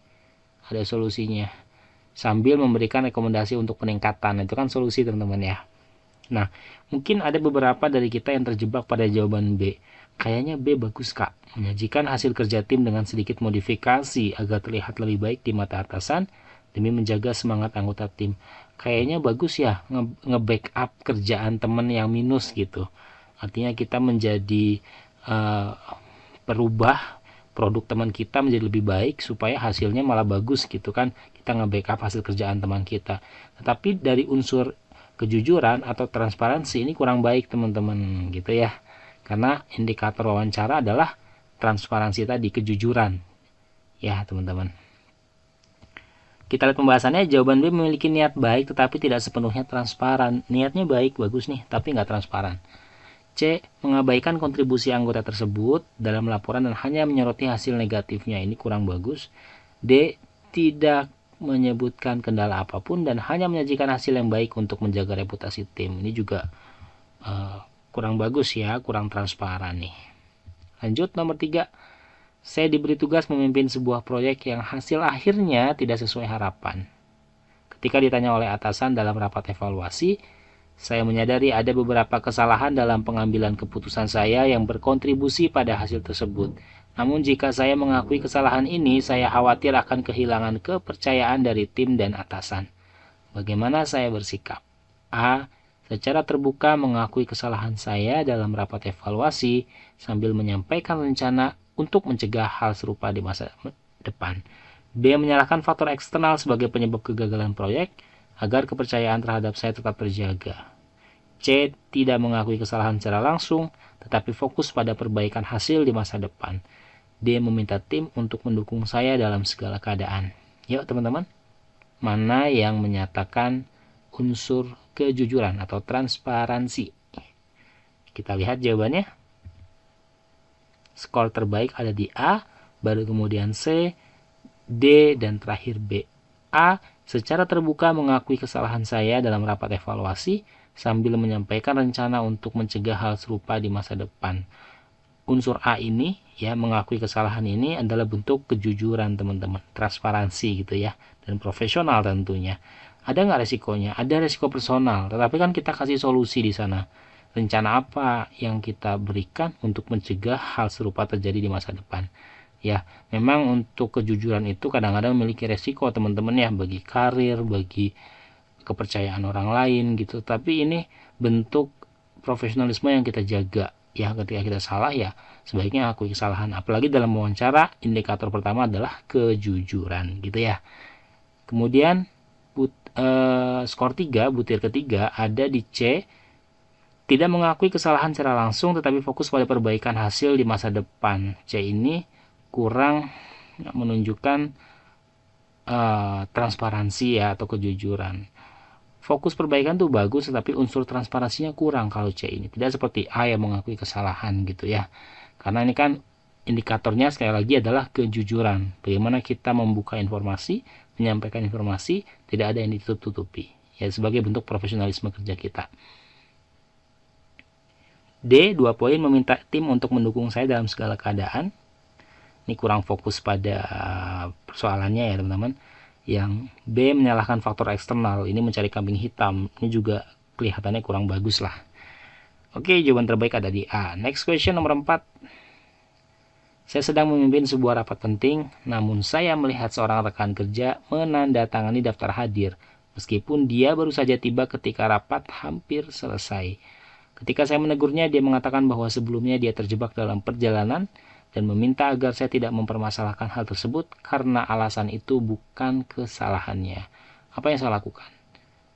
Speaker 1: Ada solusinya. Sambil memberikan rekomendasi untuk peningkatan. Itu kan solusi teman-teman ya. Nah mungkin ada beberapa dari kita yang terjebak pada jawaban B. Kayaknya B bagus kak, menyajikan hasil kerja tim dengan sedikit modifikasi agar terlihat lebih baik di mata atasan demi menjaga semangat anggota tim. Kayaknya bagus ya nge-backup kerjaan teman yang minus gitu. Artinya kita menjadi perubah produk teman kita menjadi lebih baik supaya hasilnya malah bagus gitu kan. Kita nge-backup hasil kerjaan teman kita. Tetapi dari unsur kejujuran atau transparansi ini kurang baik teman-teman gitu ya. Karena indikator wawancara adalah transparansi tadi, kejujuran. Ya, teman-teman. Kita lihat pembahasannya, jawaban B memiliki niat baik tetapi tidak sepenuhnya transparan. Niatnya baik, bagus nih, tapi nggak transparan. C. Mengabaikan kontribusi anggota tersebut dalam laporan dan hanya menyoroti hasil negatifnya. Ini kurang bagus. D. Tidak menyebutkan kendala apapun dan hanya menyajikan hasil yang baik untuk menjaga reputasi tim. Ini juga kurang bagus ya, kurang transparan nih. Lanjut nomor 3. Saya diberi tugas memimpin sebuah proyek yang hasil akhirnya tidak sesuai harapan. Ketika ditanya oleh atasan dalam rapat evaluasi, saya menyadari ada beberapa kesalahan dalam pengambilan keputusan saya yang berkontribusi pada hasil tersebut. Namun jika saya mengakui kesalahan ini, saya khawatir akan kehilangan kepercayaan dari tim dan atasan. Bagaimana saya bersikap? A. Secara terbuka mengakui kesalahan saya dalam rapat evaluasi sambil menyampaikan rencana untuk mencegah hal serupa di masa depan. B. Menyalahkan faktor eksternal sebagai penyebab kegagalan proyek agar kepercayaan terhadap saya tetap terjaga. C. Tidak mengakui kesalahan secara langsung, tetapi fokus pada perbaikan hasil di masa depan. D. Meminta tim untuk mendukung saya dalam segala keadaan. Yuk teman-teman, mana yang menyatakan unsur kejujuran atau transparansi? Kita lihat jawabannya. Skor terbaik ada di A, baru kemudian C, D, dan terakhir B. A. Secara terbuka mengakui kesalahan saya dalam rapat evaluasi sambil menyampaikan rencana untuk mencegah hal serupa di masa depan. Unsur A ini ya, mengakui kesalahan ini adalah bentuk kejujuran teman-teman, transparansi gitu ya, dan profesional tentunya. Ada nggak resikonya? Ada resiko personal, tetapi kan kita kasih solusi di sana. Rencana apa yang kita berikan untuk mencegah hal serupa terjadi di masa depan. Ya, memang untuk kejujuran itu kadang-kadang memiliki resiko teman-teman ya, bagi karir, bagi kepercayaan orang lain gitu. Tapi ini bentuk profesionalisme yang kita jaga. Ya, ketika kita salah ya sebaiknya akui kesalahan. Apalagi dalam wawancara, indikator pertama adalah kejujuran gitu ya. Kemudian skor 3, butir ketiga ada di C. Tidak mengakui kesalahan secara langsung tetapi fokus pada perbaikan hasil di masa depan. C ini kurang menunjukkan transparansi ya atau kejujuran. Fokus perbaikan tuh bagus, tetapi unsur transparansinya kurang kalau C ini. Tidak seperti A yang mengakui kesalahan gitu ya. Karena ini kan indikatornya sekali lagi adalah kejujuran. Bagaimana kita membuka informasi, menyampaikan informasi, tidak ada yang ditutup-tutupi. Ya, sebagai bentuk profesionalisme kerja kita. D, 2 poin, meminta tim untuk mendukung saya dalam segala keadaan. Ini kurang fokus pada persoalannya ya teman-teman. Yang B, menyalahkan faktor eksternal, ini mencari kambing hitam, ini juga kelihatannya kurang bagus lah. Oke, jawaban terbaik ada di A. Next question nomor 4. Saya sedang memimpin sebuah rapat penting, namun saya melihat seorang rekan kerja menandatangani daftar hadir, meskipun dia baru saja tiba ketika rapat hampir selesai. Ketika saya menegurnya, dia mengatakan bahwa sebelumnya dia terjebak dalam perjalanan dan meminta agar saya tidak mempermasalahkan hal tersebut karena alasan itu bukan kesalahannya. Apa yang saya lakukan?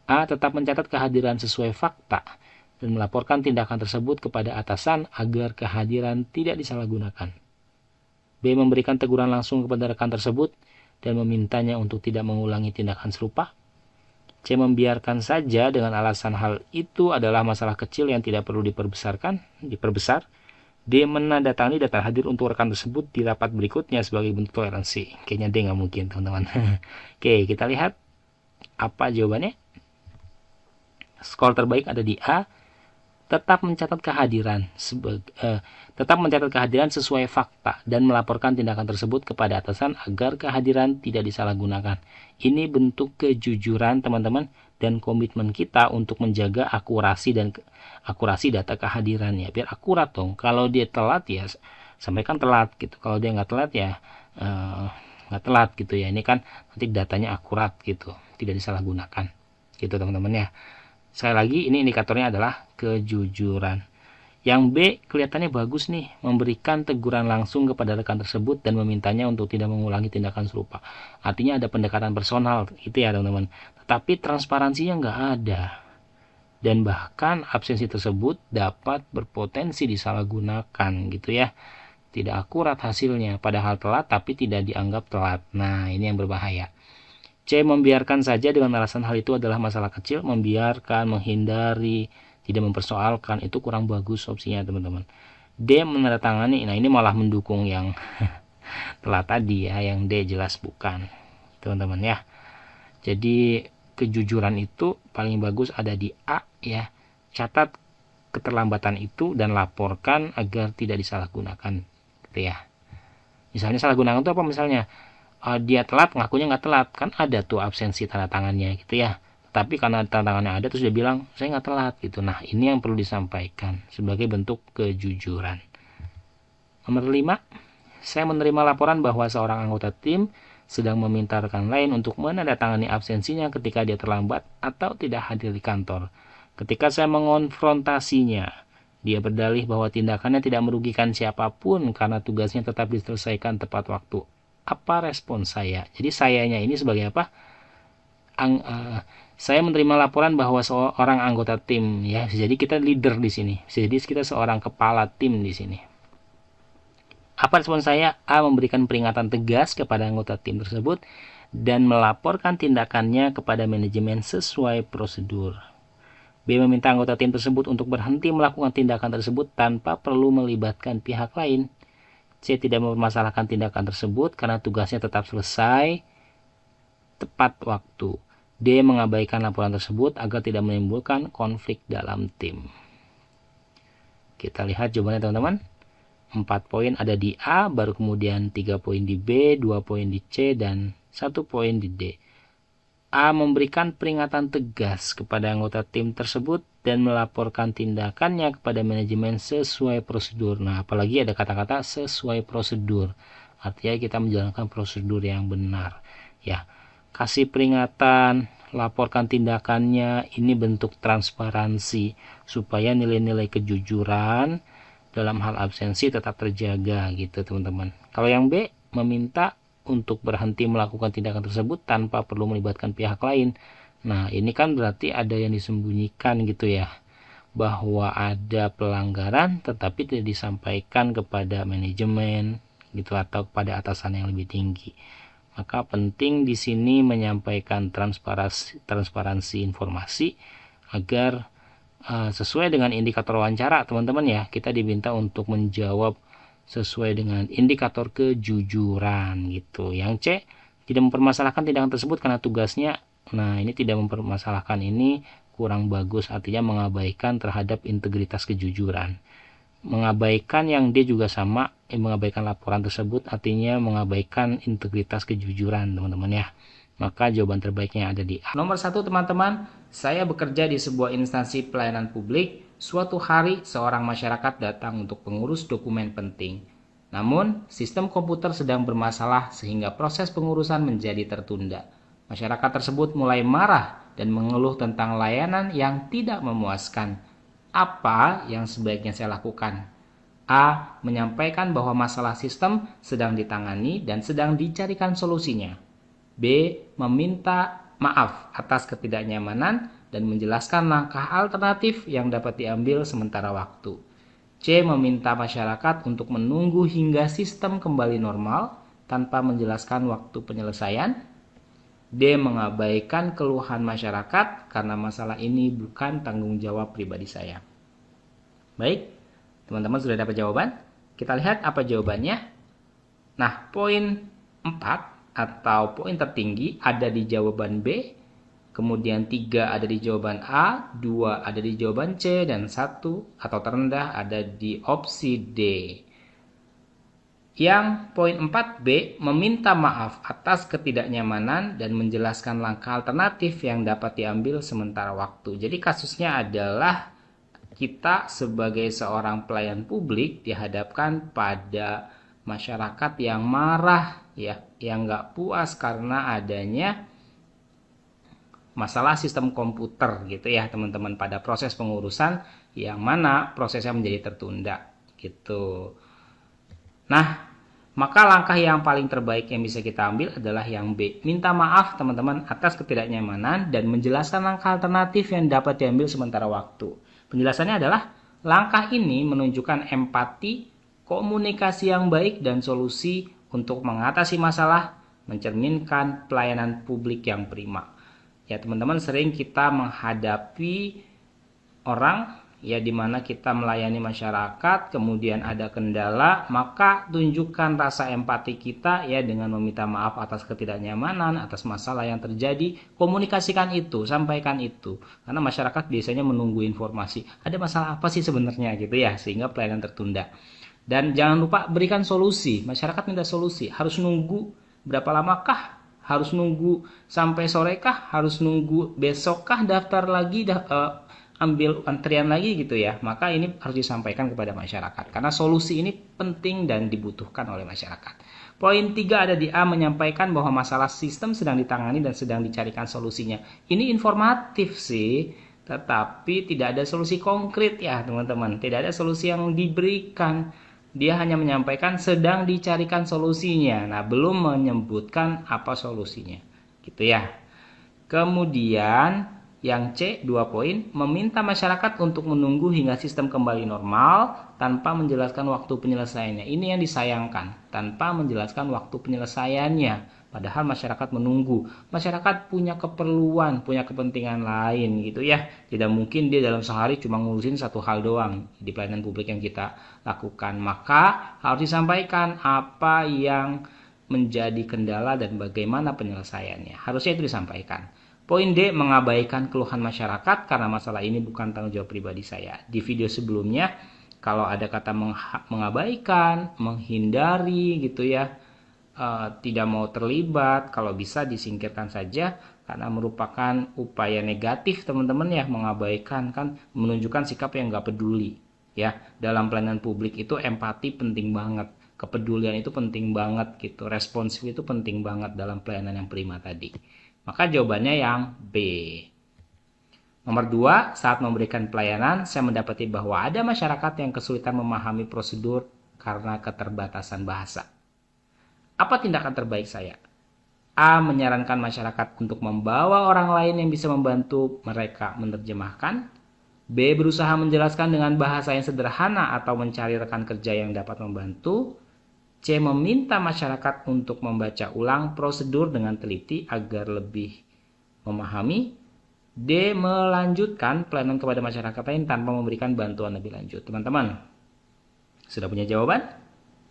Speaker 1: A. Tetap mencatat kehadiran sesuai fakta dan melaporkan tindakan tersebut kepada atasan agar kehadiran tidak disalahgunakan. B. Memberikan teguran langsung kepada rekan tersebut dan memintanya untuk tidak mengulangi tindakan serupa. C. Membiarkan saja dengan alasan hal itu adalah masalah kecil yang tidak perlu diperbesar. D. Menandatangani daftar hadir untuk rekan tersebut di rapat berikutnya sebagai bentuk toleransi. Kayaknya D nggak mungkin teman-teman. Oke, kita lihat apa jawabannya. Skor terbaik ada di A. Tetap mencatat kehadiran sesuai fakta dan melaporkan tindakan tersebut kepada atasan agar kehadiran tidak disalahgunakan. Ini bentuk kejujuran teman-teman dan komitmen kita untuk menjaga akurasi data kehadirannya. Biar akurat dong. Kalau dia telat ya sampaikan telat gitu. Kalau dia nggak telat ya nggak telat gitu ya. Ini kan nanti datanya akurat gitu, tidak disalahgunakan gitu teman-teman ya. Sekali lagi ini indikatornya adalah kejujuran. Yang B kelihatannya bagus nih, memberikan teguran langsung kepada rekan tersebut dan memintanya untuk tidak mengulangi tindakan serupa. Artinya ada pendekatan personal gitu ya teman-teman. Tetapi transparansinya nggak ada. Dan bahkan absensi tersebut dapat berpotensi disalahgunakan gitu ya. Tidak akurat hasilnya, padahal telat tapi tidak dianggap telat. Nah ini yang berbahaya. C. Membiarkan saja dengan alasan hal itu adalah masalah kecil. Membiarkan, menghindari, tidak mempersoalkan, itu kurang bagus opsinya teman-teman. D. Menandatangani, nah ini malah mendukung yang telat tadi ya, yang D jelas bukan teman-teman ya. Jadi kejujuran itu paling bagus ada di A ya. Catat keterlambatan itu dan laporkan agar tidak disalahgunakan gitu ya. Misalnya salah gunakan itu apa misalnya? Dia telat, ngakunya nggak telat, kan ada tuh absensi tanda tangannya gitu ya. Tapi karena tanda tangannya ada terus dia bilang saya nggak telat gitu. Nah ini yang perlu disampaikan sebagai bentuk kejujuran. Nomor 5, saya menerima laporan bahwa seorang anggota tim sedang meminta rekan lain untuk menandatangani absensinya ketika dia terlambat atau tidak hadir di kantor. Ketika saya mengonfrontasinya, dia berdalih bahwa tindakannya tidak merugikan siapapun karena tugasnya tetap diselesaikan tepat waktu. Apa respon saya? Jadi sayanya ini sebagai apa? Saya menerima laporan bahwa seorang anggota tim ya, jadi kita leader di sini. Jadi kita seorang kepala tim di sini. Apa respon saya? A. Memberikan peringatan tegas kepada anggota tim tersebut dan melaporkan tindakannya kepada manajemen sesuai prosedur. B. Meminta anggota tim tersebut untuk berhenti melakukan tindakan tersebut tanpa perlu melibatkan pihak lain. C. Tidak mempermasalahkan tindakan tersebut karena tugasnya tetap selesai tepat waktu. D. Mengabaikan laporan tersebut agar tidak menimbulkan konflik dalam tim. Kita lihat jawabannya teman-teman. 4 poin ada di A, baru kemudian 3 poin di B, 2 poin di C, dan 1 poin di D. A. Memberikan peringatan tegas kepada anggota tim tersebut dan melaporkan tindakannya kepada manajemen sesuai prosedur. Nah, apalagi ada kata-kata sesuai prosedur. Artinya kita menjalankan prosedur yang benar. Ya, kasih peringatan, laporkan tindakannya, ini bentuk transparansi supaya nilai-nilai kejujuran dalam hal absensi tetap terjaga gitu teman-teman. Kalau yang B, meminta untuk berhenti melakukan tindakan tersebut tanpa perlu melibatkan pihak lain. Nah ini kan berarti ada yang disembunyikan gitu ya, bahwa ada pelanggaran tetapi tidak disampaikan kepada manajemen gitu atau kepada atasan yang lebih tinggi. Maka penting di sini menyampaikan transparansi informasi agar sesuai dengan indikator wawancara, teman-teman ya. Kita diminta untuk menjawab sesuai dengan indikator kejujuran gitu. Yang C, tidak mempermasalahkan tindakan tersebut karena tugasnya. Nah, ini tidak mempermasalahkan ini kurang bagus, artinya mengabaikan terhadap integritas kejujuran. Mengabaikan yang D juga sama, mengabaikan laporan tersebut artinya mengabaikan integritas kejujuran, teman-teman ya. Maka jawaban terbaiknya ada di A. Nomor 1, teman-teman, saya bekerja di sebuah instansi pelayanan publik. Suatu hari seorang masyarakat datang untuk mengurus dokumen penting. Namun, sistem komputer sedang bermasalah sehingga proses pengurusan menjadi tertunda. Masyarakat tersebut mulai marah dan mengeluh tentang layanan yang tidak memuaskan. Apa yang sebaiknya saya lakukan? A. Menyampaikan bahwa masalah sistem sedang ditangani dan sedang dicarikan solusinya. B. Meminta maaf atas ketidaknyamanan dan menjelaskan langkah alternatif yang dapat diambil sementara waktu. C. Meminta masyarakat untuk menunggu hingga sistem kembali normal tanpa menjelaskan waktu penyelesaian. D. Mengabaikan keluhan masyarakat karena masalah ini bukan tanggung jawab pribadi saya. Baik, teman-teman sudah dapat jawaban? Kita lihat apa jawabannya. Nah, poin 4 atau poin tertinggi ada di jawaban B, kemudian 3 ada di jawaban A, 2 ada di jawaban C, dan 1 atau terendah ada di opsi D. Yang poin 4B, meminta maaf atas ketidaknyamanan dan menjelaskan langkah alternatif yang dapat diambil sementara waktu. Jadi kasusnya adalah kita sebagai seorang pelayan publik dihadapkan pada masyarakat yang marah, ya, yang nggak puas karena adanya masalah sistem komputer gitu ya teman-teman, pada proses pengurusan yang mana prosesnya menjadi tertunda gitu. Nah, maka langkah yang paling terbaik yang bisa kita ambil adalah yang B. Minta maaf teman-teman atas ketidaknyamanan dan menjelaskan langkah alternatif yang dapat diambil sementara waktu. Penjelasannya adalah langkah ini menunjukkan empati, komunikasi yang baik, dan solusi untuk mengatasi masalah, mencerminkan pelayanan publik yang prima. Ya teman-teman, sering kita menghadapi orang ya dimana kita melayani masyarakat, kemudian ada kendala, maka tunjukkan rasa empati kita ya dengan meminta maaf atas ketidaknyamanan, atas masalah yang terjadi, komunikasikan itu, sampaikan itu, karena masyarakat biasanya menunggu informasi, ada masalah apa sih sebenarnya gitu ya, sehingga pelayanan tertunda. Dan jangan lupa berikan solusi, masyarakat minta solusi, harus nunggu berapa lamakah? Harus nunggu sampai sorekah? Harus nunggu besokkah daftar lagi, ambil antrian lagi gitu ya. Maka ini harus disampaikan kepada masyarakat karena solusi ini penting dan dibutuhkan oleh masyarakat. Poin 3 ada di A, menyampaikan bahwa masalah sistem sedang ditangani dan sedang dicarikan solusinya. Ini informatif sih, tetapi tidak ada solusi konkret ya teman-teman. Tidak ada solusi yang diberikan. Dia hanya menyampaikan sedang dicarikan solusinya. Nah, belum menyebutkan apa solusinya. Gitu ya. Kemudian yang C, 2 poin, meminta masyarakat untuk menunggu hingga sistem kembali normal tanpa menjelaskan waktu penyelesaiannya. Ini yang disayangkan, tanpa menjelaskan waktu penyelesaiannya. Padahal masyarakat menunggu. Masyarakat punya keperluan, punya kepentingan lain gitu ya. Tidak mungkin dia dalam sehari cuma ngurusin satu hal doang di pelayanan publik yang kita lakukan. Maka harus disampaikan apa yang menjadi kendala dan bagaimana penyelesaiannya. Harusnya itu disampaikan. Poin D, mengabaikan keluhan masyarakat karena masalah ini bukan tanggung jawab pribadi saya. Di video sebelumnya, kalau ada kata mengabaikan, menghindari gitu ya, tidak mau terlibat, kalau bisa disingkirkan saja karena merupakan upaya negatif teman-teman ya, mengabaikan kan menunjukkan sikap yang nggak peduli ya. Dalam pelayanan publik itu empati penting banget, kepedulian itu penting banget gitu, responsif itu penting banget dalam pelayanan yang prima tadi. Maka jawabannya yang B. Nomor 2, saat memberikan pelayanan, saya mendapati bahwa ada masyarakat yang kesulitan memahami prosedur karena keterbatasan bahasa. Apa tindakan terbaik saya? A. Menyarankan masyarakat untuk membawa orang lain yang bisa membantu mereka menerjemahkan. B. Berusaha menjelaskan dengan bahasa yang sederhana atau mencari rekan kerja yang dapat membantu. C. Meminta masyarakat untuk membaca ulang prosedur dengan teliti agar lebih memahami. D. Melanjutkan pelayanan kepada masyarakat lain tanpa memberikan bantuan lebih lanjut. Teman-teman, sudah punya jawaban?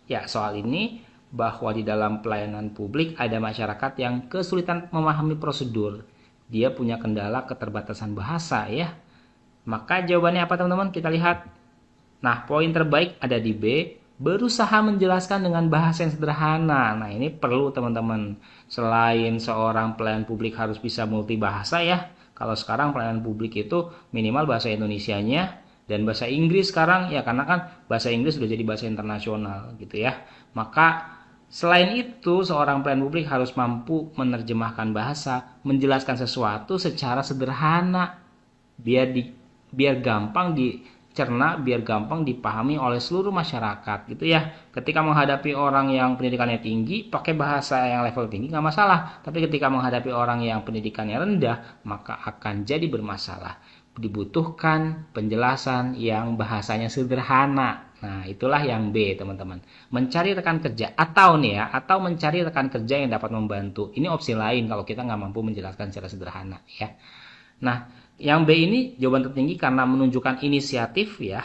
Speaker 1: Ya, soal ini bahwa di dalam pelayanan publik ada masyarakat yang kesulitan memahami prosedur. Dia punya kendala keterbatasan bahasa ya. Maka jawabannya apa teman-teman? Kita lihat. Nah, poin terbaik ada di B. Berusaha menjelaskan dengan bahasa yang sederhana. Nah, ini perlu teman-teman. Selain seorang pelayan publik harus bisa multibahasa ya. Kalau sekarang pelayanan publik itu minimal bahasa Indonesianya dan bahasa Inggris sekarang ya, karena kan bahasa Inggris sudah jadi bahasa internasional gitu ya. Maka selain itu, seorang pelayan publik harus mampu menerjemahkan bahasa, menjelaskan sesuatu secara sederhana biar gampang dicerna, biar gampang dipahami oleh seluruh masyarakat gitu ya. Ketika menghadapi orang yang pendidikannya tinggi, pakai bahasa yang level tinggi nggak masalah. Tapi ketika menghadapi orang yang pendidikannya rendah, maka akan jadi bermasalah. Dibutuhkan penjelasan yang bahasanya sederhana. Nah, itulah yang B, teman-teman. Mencari rekan kerja atau mencari rekan kerja yang dapat membantu. Ini opsi lain kalau kita nggak mampu menjelaskan secara sederhana ya. Nah, yang B ini jawaban tertinggi karena menunjukkan inisiatif ya,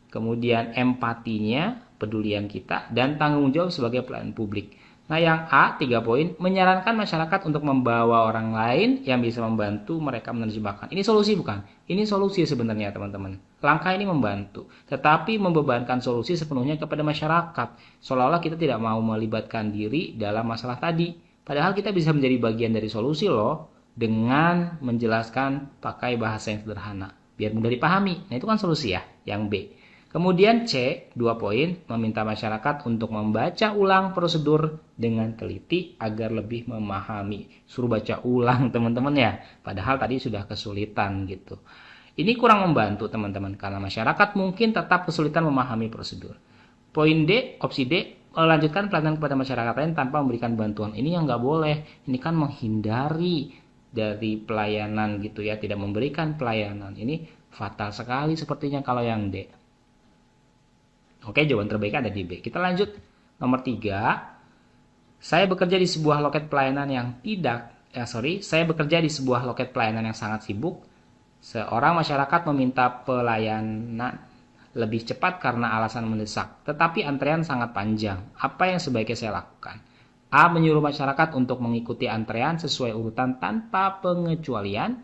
Speaker 1: kemudian empatinya, pedulian kita, dan tanggung jawab sebagai pelayan publik. Nah, yang A, 3 poin, menyarankan masyarakat untuk membawa orang lain yang bisa membantu mereka menerjemahkan. Ini solusi bukan? Ini solusi sebenarnya teman-teman. Langkah ini membantu, tetapi membebankan solusi sepenuhnya kepada masyarakat. Seolah-olah kita tidak mau melibatkan diri dalam masalah tadi. Padahal kita bisa menjadi bagian dari solusi loh, dengan menjelaskan pakai bahasa yang sederhana, biar mudah dipahami. Nah, itu kan solusi ya, yang B. Kemudian C, 2 poin, meminta masyarakat untuk membaca ulang prosedur dengan teliti agar lebih memahami. Suruh baca ulang teman-teman ya, padahal tadi sudah kesulitan gitu. Ini kurang membantu teman-teman, karena masyarakat mungkin tetap kesulitan memahami prosedur. Poin D, opsi D, melanjutkan pelayanan kepada masyarakat lain tanpa memberikan bantuan. Ini yang nggak boleh, ini kan menghindari dari pelayanan gitu ya, tidak memberikan pelayanan. Ini fatal sekali sepertinya kalau yang D. Oke, jawaban terbaik ada di B. Kita lanjut nomor 3. Saya bekerja di sebuah loket pelayanan yang sangat sibuk. Seorang masyarakat meminta pelayanan lebih cepat karena alasan mendesak, tetapi antrean sangat panjang. Apa yang sebaiknya saya lakukan? A. Menyuruh masyarakat untuk mengikuti antrean sesuai urutan tanpa pengecualian.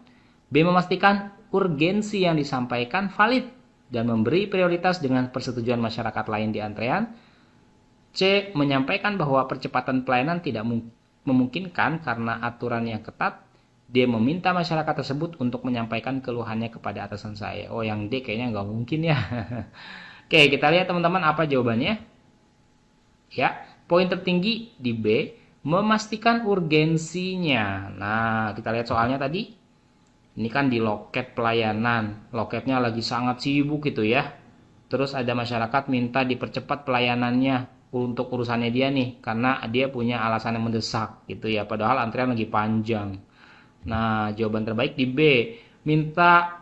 Speaker 1: B. Memastikan urgensi yang disampaikan valid dan memberi prioritas dengan persetujuan masyarakat lain di antrean. C. Menyampaikan bahwa percepatan pelayanan tidak memungkinkan karena aturan yang ketat. D. Meminta masyarakat tersebut untuk menyampaikan keluhannya kepada atasan saya. Oh, yang D kayaknya nggak mungkin ya. Oke, kita lihat teman-teman apa jawabannya. Ya, poin tertinggi di B, memastikan urgensinya. Nah, kita lihat soalnya tadi. Ini kan di loket pelayanan, loketnya lagi sangat sibuk gitu ya. Terus ada masyarakat minta dipercepat pelayanannya untuk urusannya dia nih, karena dia punya alasan yang mendesak gitu ya, padahal antrian lagi panjang. Nah, jawaban terbaik di B, minta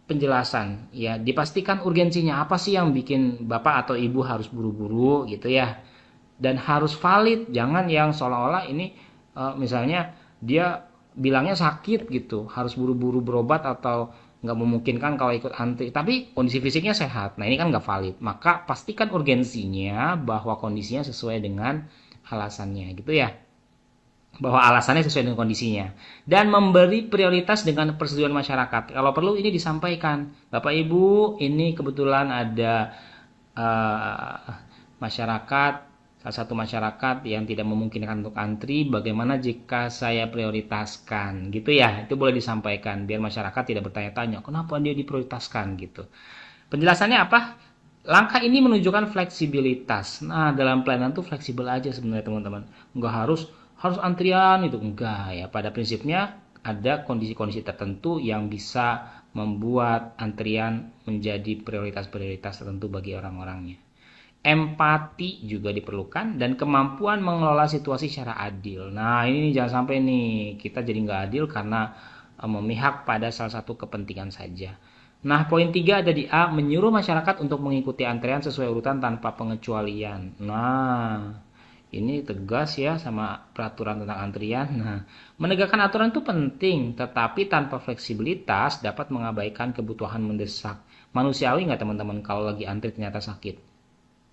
Speaker 1: penjelasan ya, dipastikan urgensinya apa sih yang bikin bapak atau ibu harus buru-buru gitu ya, dan harus valid, jangan yang seolah-olah ini misalnya dia bilangnya sakit gitu, harus buru-buru berobat atau nggak memungkinkan kalau ikut antri, tapi kondisi fisiknya sehat. Nah, ini kan nggak valid. Maka pastikan urgensinya bahwa kondisinya sesuai dengan alasannya gitu ya, bahwa alasannya sesuai dengan kondisinya, dan memberi prioritas dengan persetujuan masyarakat. Kalau perlu ini disampaikan, Bapak Ibu, ini kebetulan ada masyarakat, salah satu masyarakat yang tidak memungkinkan untuk antri, bagaimana jika saya prioritaskan gitu ya, itu boleh disampaikan biar masyarakat tidak bertanya-tanya kenapa dia diprioritaskan gitu. Penjelasannya apa? Langkah ini menunjukkan fleksibilitas. Nah, dalam pelayanan tuh fleksibel aja sebenarnya teman-teman, nggak harus antrian itu, enggak ya. Pada prinsipnya ada kondisi-kondisi tertentu yang bisa membuat antrian menjadi prioritas-prioritas tertentu bagi orang-orangnya. Empati juga diperlukan dan kemampuan mengelola situasi secara adil. Nah, ini jangan sampai nih kita jadi nggak adil karena memihak pada salah satu kepentingan saja. Nah, poin 3 ada di A, menyuruh masyarakat untuk mengikuti antrean sesuai urutan tanpa pengecualian. Nah, ini tegas ya sama peraturan tentang antrian. Nah, menegakkan aturan itu penting, tetapi tanpa fleksibilitas dapat mengabaikan kebutuhan mendesak. Manusiawi nggak teman-teman kalau lagi antri ternyata sakit?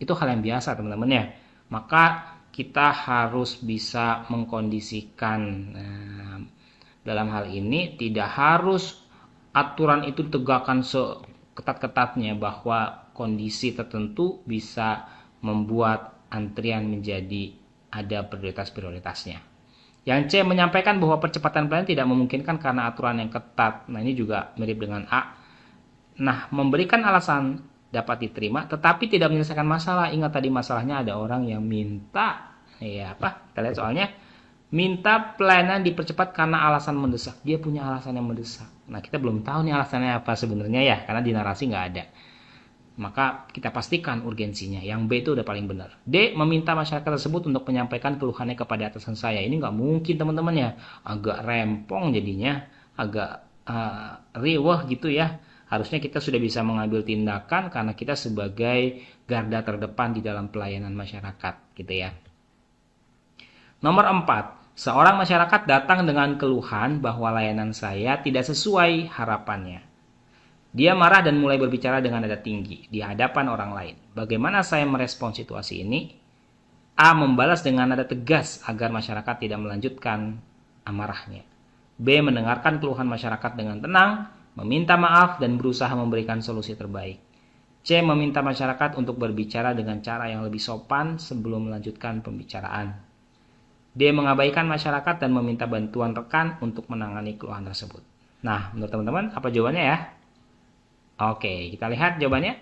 Speaker 1: Itu hal yang biasa teman-teman ya. Maka kita harus bisa mengkondisikan. Nah, dalam hal ini tidak harus aturan itu ditegakkan seketat-ketatnya bahwa kondisi tertentu bisa membuat antrian menjadi ada prioritas-prioritasnya. Yang C menyampaikan bahwa percepatan pelayanan tidak memungkinkan karena aturan yang ketat. Nah, ini juga mirip dengan A. Nah, memberikan alasan dapat diterima tetapi tidak menyelesaikan masalah. Ingat tadi masalahnya ada orang yang minta kita lihat soalnya minta pelayanan dipercepat karena alasan mendesak. Dia punya alasan yang mendesak. Nah, kita belum tahu nih alasannya apa sebenarnya ya, karena di narasi nggak ada. Maka kita pastikan urgensinya. Yang B itu udah paling benar. D, meminta masyarakat tersebut untuk menyampaikan keluhannya kepada atasan saya. Ini nggak mungkin teman-teman ya. Agak rempong jadinya. Agak riweh gitu ya. Harusnya kita sudah bisa mengambil tindakan karena kita sebagai garda terdepan di dalam pelayanan masyarakat gitu ya. Nomor 4, seorang masyarakat datang dengan keluhan bahwa layanan saya tidak sesuai harapannya. Dia marah dan mulai berbicara dengan nada tinggi di hadapan orang lain. Bagaimana saya merespons situasi ini? A, membalas dengan nada tegas agar masyarakat tidak melanjutkan amarahnya. B, mendengarkan keluhan masyarakat dengan tenang, meminta maaf dan berusaha memberikan solusi terbaik. C, meminta masyarakat untuk berbicara dengan cara yang lebih sopan sebelum melanjutkan pembicaraan. D, mengabaikan masyarakat dan meminta bantuan rekan untuk menangani keluhan tersebut. Nah, menurut teman-teman apa jawabannya ya? Oke, kita lihat jawabannya.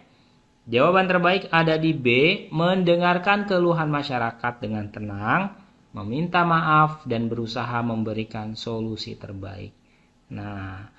Speaker 1: Jawaban terbaik ada di B, mendengarkan keluhan masyarakat dengan tenang, meminta maaf, dan berusaha memberikan solusi terbaik. Nah,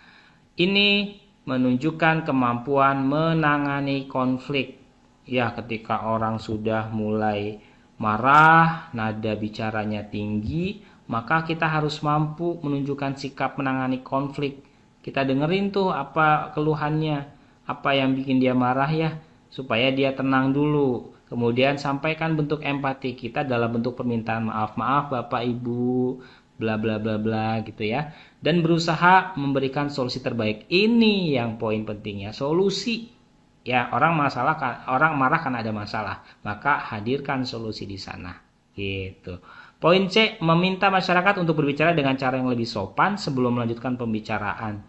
Speaker 1: ini menunjukkan kemampuan menangani konflik. Ya, ketika orang sudah mulai marah, nada bicaranya tinggi, maka kita harus mampu menunjukkan sikap menangani konflik. Kita dengerin tuh apa keluhannya, apa yang bikin dia marah ya, supaya dia tenang dulu. Kemudian sampaikan bentuk empati kita dalam bentuk permintaan maaf, maaf Bapak Ibu, bla bla bla bla gitu ya. Dan berusaha memberikan solusi terbaik. Ini yang poin pentingnya, solusi. Ya, orang marah karena ada masalah, maka hadirkan solusi di sana. Gitu. Poin C, meminta masyarakat untuk berbicara dengan cara yang lebih sopan sebelum melanjutkan pembicaraan.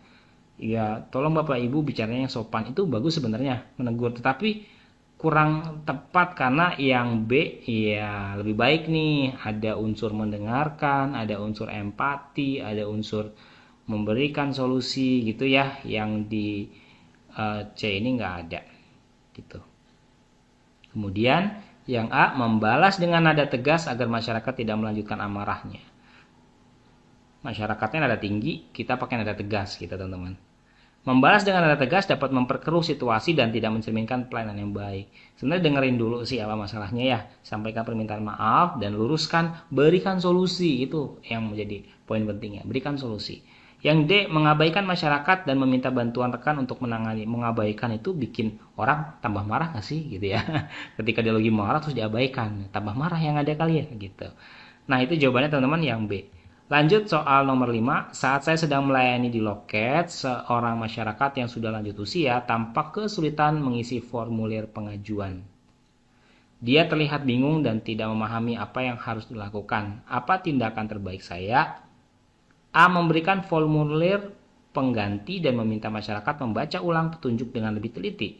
Speaker 1: Ya, tolong Bapak Ibu bicaranya yang sopan. Itu bagus sebenarnya menegur, tetapi kurang tepat karena yang B ya lebih baik nih ada unsur mendengarkan, ada unsur empati, ada unsur memberikan solusi gitu ya. Yang di C ini nggak ada gitu. Kemudian yang A, membalas dengan nada tegas agar masyarakat tidak melanjutkan amarahnya. Masyarakatnya nada tinggi, kita pakai nada tegas gitu teman-teman. Membalas dengan nada tegas dapat memperkeruh situasi dan tidak mencerminkan pelayanan yang baik. Sebenarnya dengerin dulu sih apa masalahnya ya, sampaikan permintaan maaf dan luruskan, berikan solusi. Itu yang menjadi poin pentingnya, berikan solusi. Yang D, mengabaikan masyarakat dan meminta bantuan rekan untuk menangani. Mengabaikan itu bikin orang tambah marah gak sih gitu ya. Ketika dia lagi marah terus diabaikan, tambah marah yang ada kali ya gitu. Nah, itu jawabannya teman-teman yang B. Lanjut soal nomor 5, saat saya sedang melayani di loket, seorang masyarakat yang sudah lanjut usia tampak kesulitan mengisi formulir pengajuan. Dia terlihat bingung dan tidak memahami apa yang harus dilakukan. Apa tindakan terbaik saya? A, memberikan formulir pengganti dan meminta masyarakat membaca ulang petunjuk dengan lebih teliti.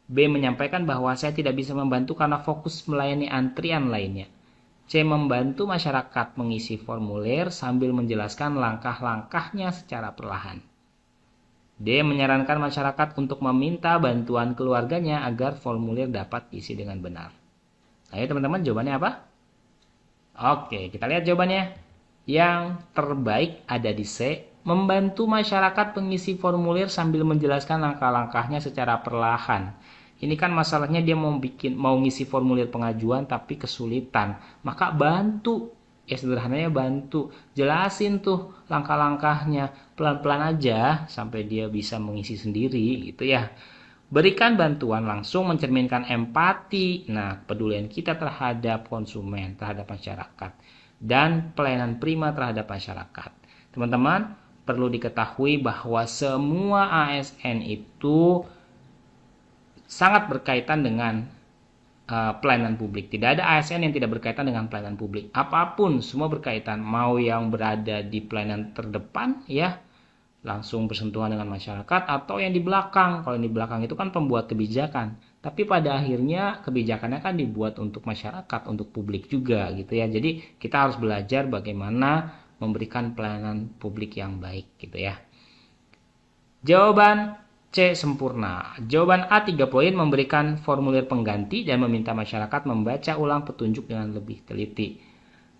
Speaker 1: B, menyampaikan bahwa saya tidak bisa membantu karena fokus melayani antrian lainnya. C, membantu masyarakat mengisi formulir sambil menjelaskan langkah-langkahnya secara perlahan. D, menyarankan masyarakat untuk meminta bantuan keluarganya agar formulir dapat diisi dengan benar. Ayo teman-teman, jawabannya apa? Oke, kita lihat jawabannya. Yang terbaik ada di C, membantu masyarakat mengisi formulir sambil menjelaskan langkah-langkahnya secara perlahan. Ini kan masalahnya dia mau ngisi formulir pengajuan tapi kesulitan. Maka bantu Ya sederhananya bantu, jelasin tuh langkah-langkahnya, pelan-pelan aja sampai dia bisa mengisi sendiri gitu ya. Berikan bantuan langsung mencerminkan empati, nah kepedulian kita terhadap konsumen, terhadap masyarakat, dan pelayanan prima terhadap masyarakat. Teman-teman, perlu diketahui bahwa semua ASN itu sangat berkaitan dengan pelayanan publik. Tidak ada ASN yang tidak berkaitan dengan pelayanan publik. Apapun semua berkaitan, mau yang berada di pelayanan terdepan ya, langsung bersentuhan dengan masyarakat, atau yang di belakang. Kalau yang di belakang itu kan pembuat kebijakan. Tapi pada akhirnya kebijakannya kan dibuat untuk masyarakat, untuk publik juga gitu ya. Jadi kita harus belajar bagaimana memberikan pelayanan publik yang baik gitu ya. Jawaban C sempurna. Jawaban A 3 poin memberikan formulir pengganti dan meminta masyarakat membaca ulang petunjuk dengan lebih teliti.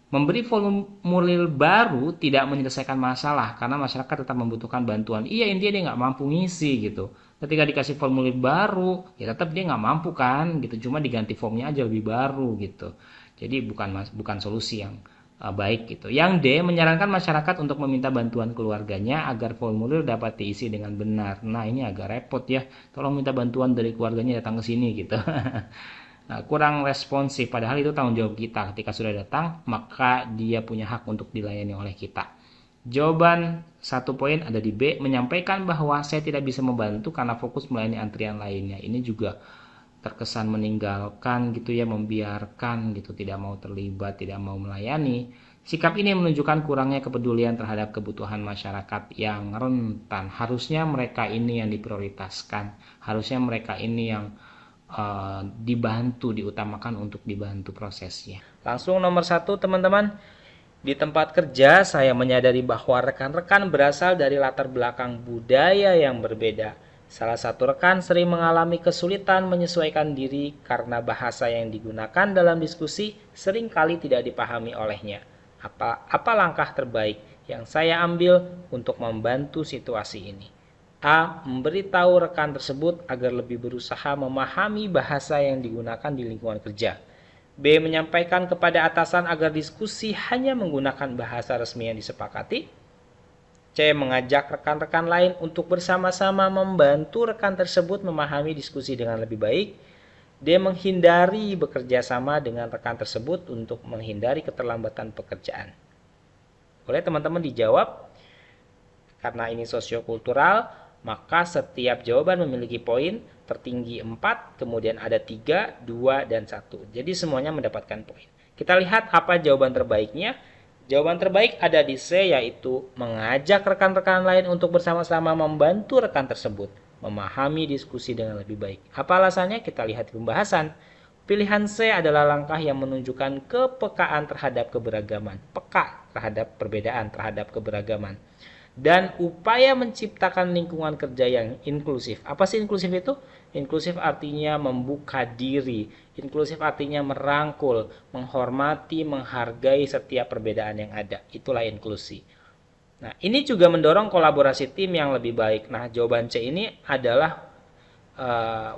Speaker 1: Memberi formulir baru tidak menyelesaikan masalah karena masyarakat tetap membutuhkan bantuan. Iya, intinya dia nggak mampu ngisi gitu. Ketika dikasih formulir baru, ya tetap dia nggak mampu kan gitu. Cuma diganti formnya aja lebih baru gitu. Jadi bukan solusi yang baik gitu. Yang D, menyarankan masyarakat untuk meminta bantuan keluarganya agar formulir dapat diisi dengan benar. Nah, ini agak repot ya. Tolong minta bantuan dari keluarganya datang ke sini gitu. Nah, kurang responsif, padahal itu tanggung jawab kita. Ketika sudah datang, maka dia punya hak untuk dilayani oleh kita. Jawaban 1 poin ada di B, menyampaikan bahwa saya tidak bisa membantu karena fokus melayani antrian lainnya. Ini juga terkesan meninggalkan gitu ya, membiarkan gitu, tidak mau terlibat, tidak mau melayani. Sikap ini menunjukkan kurangnya kepedulian terhadap kebutuhan masyarakat yang rentan. Harusnya mereka ini yang diprioritaskan, harusnya mereka ini yang dibantu, diutamakan untuk dibantu prosesnya. Langsung nomor 1 teman-teman, di tempat kerja saya menyadari bahwa rekan-rekan berasal dari latar belakang budaya yang berbeda. Salah satu rekan sering mengalami kesulitan menyesuaikan diri karena bahasa yang digunakan dalam diskusi seringkali tidak dipahami olehnya. Apa langkah terbaik yang saya ambil untuk membantu situasi ini? A. Memberitahu rekan tersebut agar lebih berusaha memahami bahasa yang digunakan di lingkungan kerja. B. Menyampaikan kepada atasan agar diskusi hanya menggunakan bahasa resmi yang disepakati. C. Mengajak rekan-rekan lain untuk bersama-sama membantu rekan tersebut memahami diskusi dengan lebih baik. D. Menghindari bekerja sama dengan rekan tersebut untuk menghindari keterlambatan pekerjaan. Boleh teman-teman dijawab. Karena ini sosiokultural, maka setiap jawaban memiliki poin tertinggi 4, kemudian ada 3, 2, dan 1. Jadi semuanya mendapatkan poin. Kita lihat apa jawaban terbaiknya. Jawaban terbaik ada di C, yaitu mengajak rekan-rekan lain untuk bersama-sama membantu rekan tersebut memahami diskusi dengan lebih baik. Apa alasannya? Kita lihat di pembahasan. Pilihan C adalah langkah yang menunjukkan kepekaan terhadap keberagaman. Peka terhadap perbedaan, terhadap keberagaman. Dan upaya menciptakan lingkungan kerja yang inklusif. Apa sih inklusif itu? Inklusif artinya membuka diri. Inklusif artinya merangkul, menghormati, menghargai setiap perbedaan yang ada. Itulah inklusi. Nah, ini juga mendorong kolaborasi tim yang lebih baik. Nah, jawaban C ini adalah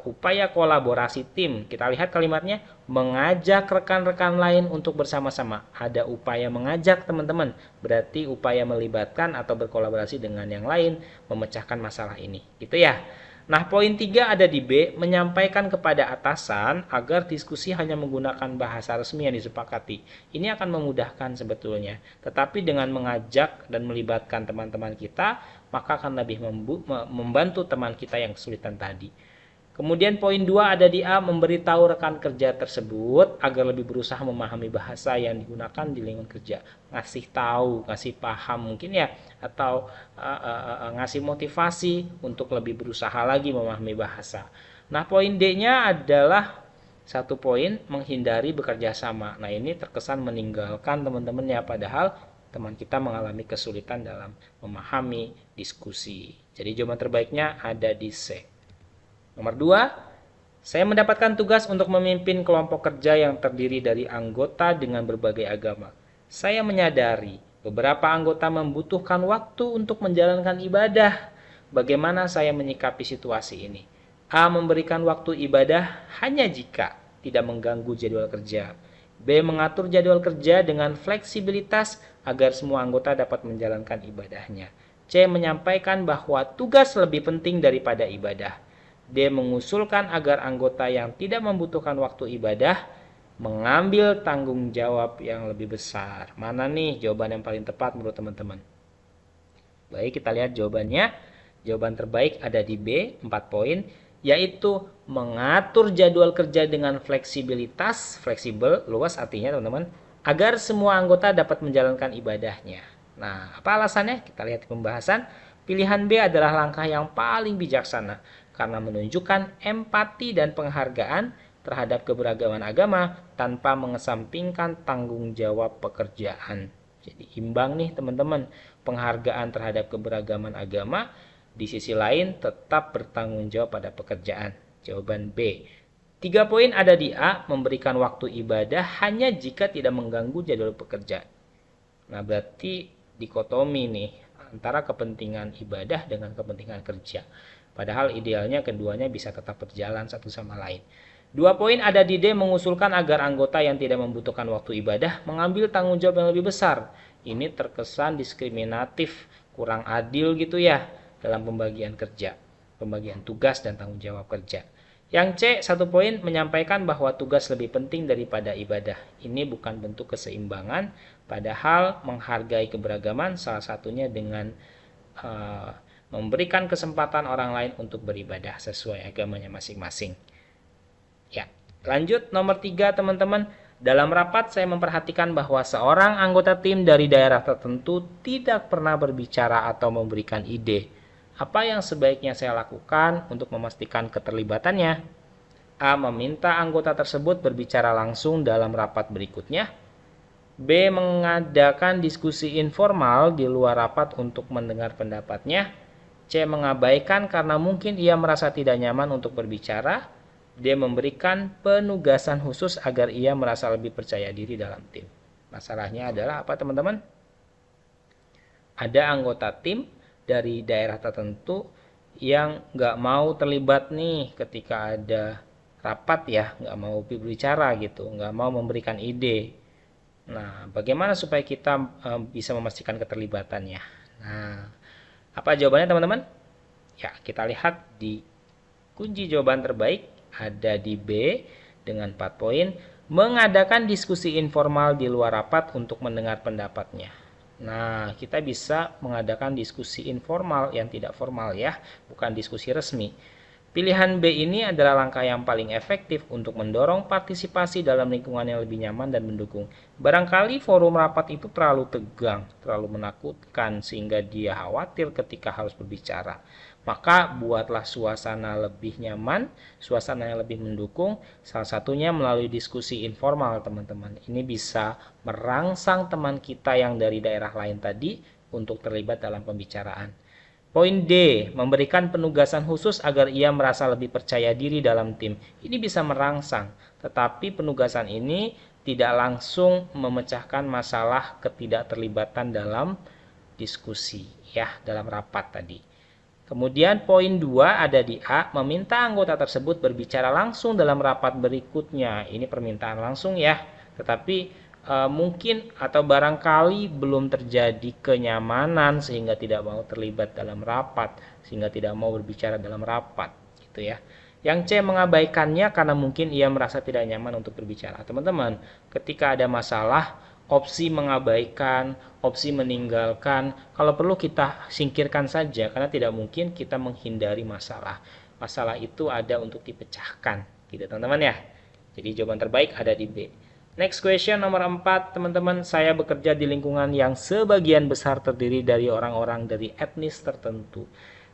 Speaker 1: upaya kolaborasi tim. Kita lihat kalimatnya, mengajak rekan-rekan lain untuk bersama-sama. Ada upaya mengajak teman-teman, berarti upaya melibatkan atau berkolaborasi dengan yang lain memecahkan masalah ini. Gitu ya. Nah, poin 3 ada di B, menyampaikan kepada atasan agar diskusi hanya menggunakan bahasa resmi yang disepakati. Ini akan memudahkan sebetulnya. Tetapi dengan mengajak dan melibatkan teman-teman kita, maka akan lebih membantu teman kita yang kesulitan tadi. Kemudian poin 2 ada di A, memberitahu rekan kerja tersebut agar lebih berusaha memahami bahasa yang digunakan di lingkungan kerja. Ngasih tahu, ngasih paham mungkin ya, atau ngasih motivasi untuk lebih berusaha lagi memahami bahasa. Nah, poin D-nya adalah 1 poin, menghindari bekerja sama. Nah, ini terkesan meninggalkan teman-teman ya, padahal teman kita mengalami kesulitan dalam memahami diskusi. Jadi jawaban terbaiknya ada di C. Nomor 2, saya mendapatkan tugas untuk memimpin kelompok kerja yang terdiri dari anggota dengan berbagai agama. Saya menyadari beberapa anggota membutuhkan waktu untuk menjalankan ibadah. Bagaimana saya menyikapi situasi ini? A. Memberikan waktu ibadah hanya jika tidak mengganggu jadwal kerja. B. Mengatur jadwal kerja dengan fleksibilitas agar semua anggota dapat menjalankan ibadahnya. C. Menyampaikan bahwa tugas lebih penting daripada ibadah. D. Mengusulkan agar anggota yang tidak membutuhkan waktu ibadah mengambil tanggung jawab yang lebih besar. Mana nih jawaban yang paling tepat menurut teman-teman? Baik, kita lihat jawabannya. Jawaban terbaik ada di B, 4 poin, yaitu mengatur jadwal kerja dengan fleksibilitas, fleksibel, luas artinya teman-teman, agar semua anggota dapat menjalankan ibadahnya. Nah, apa alasannya? Kita lihat di pembahasan. Pilihan B adalah langkah yang paling bijaksana karena menunjukkan empati dan penghargaan terhadap keberagaman agama tanpa mengesampingkan tanggung jawab pekerjaan. Jadi imbang nih teman-teman, penghargaan terhadap keberagaman agama, di sisi lain tetap bertanggung jawab pada pekerjaan. Jawaban B. 3 poin ada di A, memberikan waktu ibadah hanya jika tidak mengganggu jadwal pekerjaan. Nah, berarti dikotomi nih antara kepentingan ibadah dengan kepentingan kerja. Padahal idealnya keduanya bisa tetap berjalan satu sama lain. 2 poin ada di D, mengusulkan agar anggota yang tidak membutuhkan waktu ibadah mengambil tanggung jawab yang lebih besar. Ini terkesan diskriminatif, kurang adil gitu ya dalam pembagian kerja, pembagian tugas dan tanggung jawab kerja. Yang C, 1 poin, menyampaikan bahwa tugas lebih penting daripada ibadah. Ini bukan bentuk keseimbangan, padahal menghargai keberagaman salah satunya dengan memberikan kesempatan orang lain untuk beribadah sesuai agamanya masing-masing. Ya, lanjut nomor 3 teman-teman. Dalam rapat saya memperhatikan bahwa seorang anggota tim dari daerah tertentu tidak pernah berbicara atau memberikan ide. Apa yang sebaiknya saya lakukan untuk memastikan keterlibatannya? A. Meminta anggota tersebut berbicara langsung dalam rapat berikutnya. B. Mengadakan diskusi informal di luar rapat untuk mendengar pendapatnya. C. Mengabaikan karena mungkin ia merasa tidak nyaman untuk berbicara. D. Memberikan penugasan khusus agar ia merasa lebih percaya diri dalam tim. Masalahnya adalah apa teman-teman? Ada anggota tim dari daerah tertentu yang nggak mau terlibat nih ketika ada rapat ya, nggak mau berbicara gitu, nggak mau memberikan ide. Nah, bagaimana supaya kita bisa memastikan keterlibatannya? Nah, apa jawabannya teman-teman? Ya, kita lihat di kunci jawaban terbaik ada di B dengan 4 poin, mengadakan diskusi informal di luar rapat untuk mendengar pendapatnya. Nah, kita bisa mengadakan diskusi informal yang tidak formal ya, bukan diskusi resmi. Pilihan B ini adalah langkah yang paling efektif untuk mendorong partisipasi dalam lingkungan yang lebih nyaman dan mendukung. Barangkali forum rapat itu terlalu tegang, terlalu menakutkan sehingga dia khawatir ketika harus berbicara. Maka buatlah suasana lebih nyaman, suasana yang lebih mendukung, salah satunya melalui diskusi informal teman-teman. Ini bisa merangsang teman kita yang dari daerah lain tadi untuk terlibat dalam pembicaraan. Poin D, memberikan penugasan khusus agar ia merasa lebih percaya diri dalam tim. Ini bisa merangsang, tetapi penugasan ini tidak langsung memecahkan masalah ketidakterlibatan dalam diskusi, ya, dalam rapat tadi. Kemudian poin 2 ada di A, meminta anggota tersebut berbicara langsung dalam rapat berikutnya. Ini permintaan langsung ya, tetapi mungkin atau barangkali belum terjadi kenyamanan sehingga tidak mau terlibat dalam rapat, sehingga tidak mau berbicara dalam rapat gitu ya. Yang C, mengabaikannya karena mungkin ia merasa tidak nyaman untuk berbicara. Teman-teman, ketika ada masalah, opsi mengabaikan, opsi meninggalkan, kalau perlu kita singkirkan saja karena tidak mungkin kita menghindari masalah. Masalah itu ada untuk dipecahkan gitu teman-teman ya. Jadi jawaban terbaik ada di B. Next question nomor 4, teman-teman, saya bekerja di lingkungan yang sebagian besar terdiri dari orang-orang dari etnis tertentu.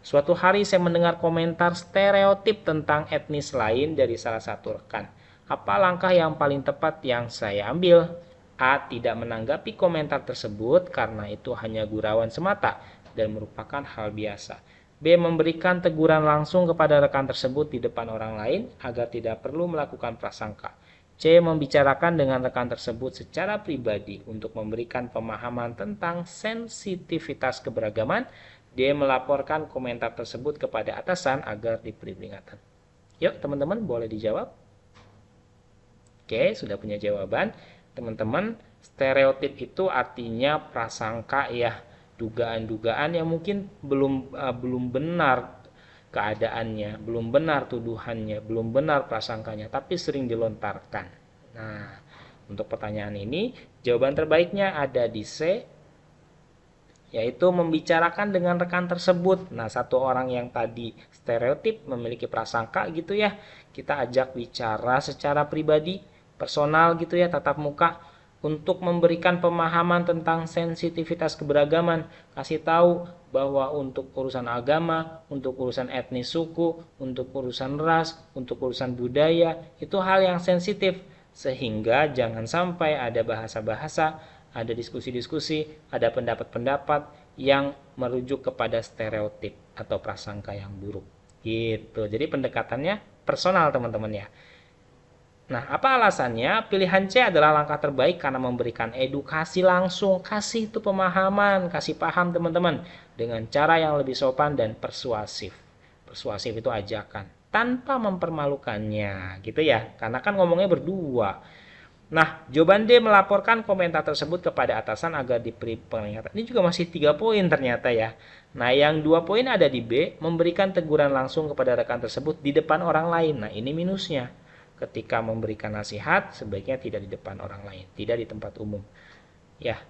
Speaker 1: Suatu hari saya mendengar komentar stereotip tentang etnis lain dari salah satu rekan. Apa langkah yang paling tepat yang saya ambil? A. Tidak menanggapi komentar tersebut karena itu hanya gurauan semata dan merupakan hal biasa. B. Memberikan teguran langsung kepada rekan tersebut di depan orang lain agar tidak perlu melakukan prasangka. C. Membicarakan dengan rekan tersebut secara pribadi untuk memberikan pemahaman tentang sensitivitas keberagaman. D. Melaporkan komentar tersebut kepada atasan agar diberi peringatan. Yuk teman-teman boleh dijawab. Oke, sudah punya jawaban. teman-teman, stereotip itu artinya prasangka ya, dugaan-dugaan yang mungkin belum benar keadaannya, belum benar tuduhannya, belum benar prasangkanya, tapi sering dilontarkan. Nah, untuk pertanyaan ini, jawaban terbaiknya ada di C, yaitu membicarakan dengan rekan tersebut. Nah, satu orang yang tadi stereotip memiliki prasangka gitu ya, kita ajak bicara secara pribadi, personal gitu ya, tatap muka, untuk memberikan pemahaman tentang sensitivitas keberagaman. Kasih tahu bahwa untuk urusan agama, untuk urusan etnis suku, untuk urusan ras, untuk urusan budaya, itu hal yang sensitif. Sehingga jangan sampai ada bahasa-bahasa, ada diskusi-diskusi, ada pendapat-pendapat yang merujuk kepada stereotip atau prasangka yang buruk. Gitu. Jadi pendekatannya personal teman-teman ya. Nah, apa alasannya? Pilihan C adalah langkah terbaik karena memberikan edukasi langsung, kasih itu pemahaman, kasih paham teman-teman dengan cara yang lebih sopan dan persuasif. Persuasif itu ajakan tanpa mempermalukannya, gitu ya. Karena kan ngomongnya berdua. Nah, jawaban D melaporkan komentar tersebut kepada atasan agar diberi peringatan. Ini juga masih 3 poin ternyata ya. Nah, yang 2 poin ada di B, memberikan teguran langsung kepada rekan tersebut di depan orang lain. Nah, ini minusnya. Ketika memberikan nasihat, sebaiknya tidak di depan orang lain, tidak di tempat umum. Ya.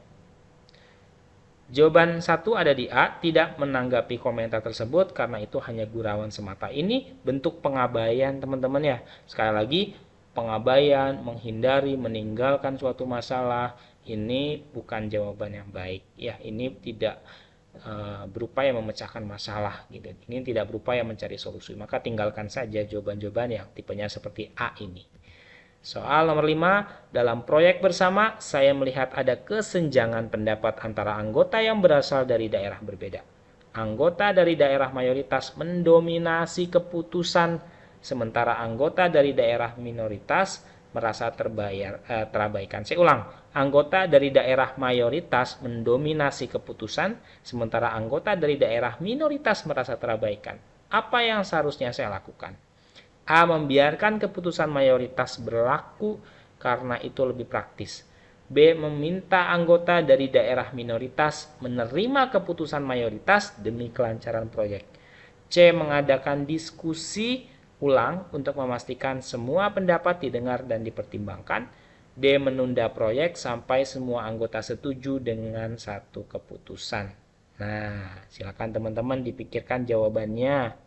Speaker 1: Jawaban 1 ada di A, tidak menanggapi komentar tersebut karena itu hanya gurauan semata. Ini bentuk pengabaian teman-teman ya. Sekali lagi, pengabaian, menghindari, meninggalkan suatu masalah, ini bukan jawaban yang baik. Ya, ini tidak berupaya memecahkan masalah gitu. Ini tidak berupaya mencari solusi. Maka tinggalkan saja jawaban-jawaban yang tipenya seperti A ini. Soal nomor 5, dalam proyek bersama saya melihat ada kesenjangan pendapat antara anggota yang berasal dari daerah berbeda. Anggota dari daerah mayoritas mendominasi keputusan, sementara anggota dari daerah minoritas merasa terabaikan. Saya ulang, anggota dari daerah mayoritas mendominasi keputusan, sementara anggota dari daerah minoritas merasa terabaikan. Apa yang seharusnya saya lakukan? A. Membiarkan keputusan mayoritas berlaku karena itu lebih praktis. B. Meminta anggota dari daerah minoritas menerima keputusan mayoritas demi kelancaran proyek. C. Mengadakan diskusi ulang untuk memastikan semua pendapat didengar dan dipertimbangkan. D. Menunda proyek sampai semua anggota setuju dengan satu keputusan. Nah, silakan teman-teman dipikirkan jawabannya.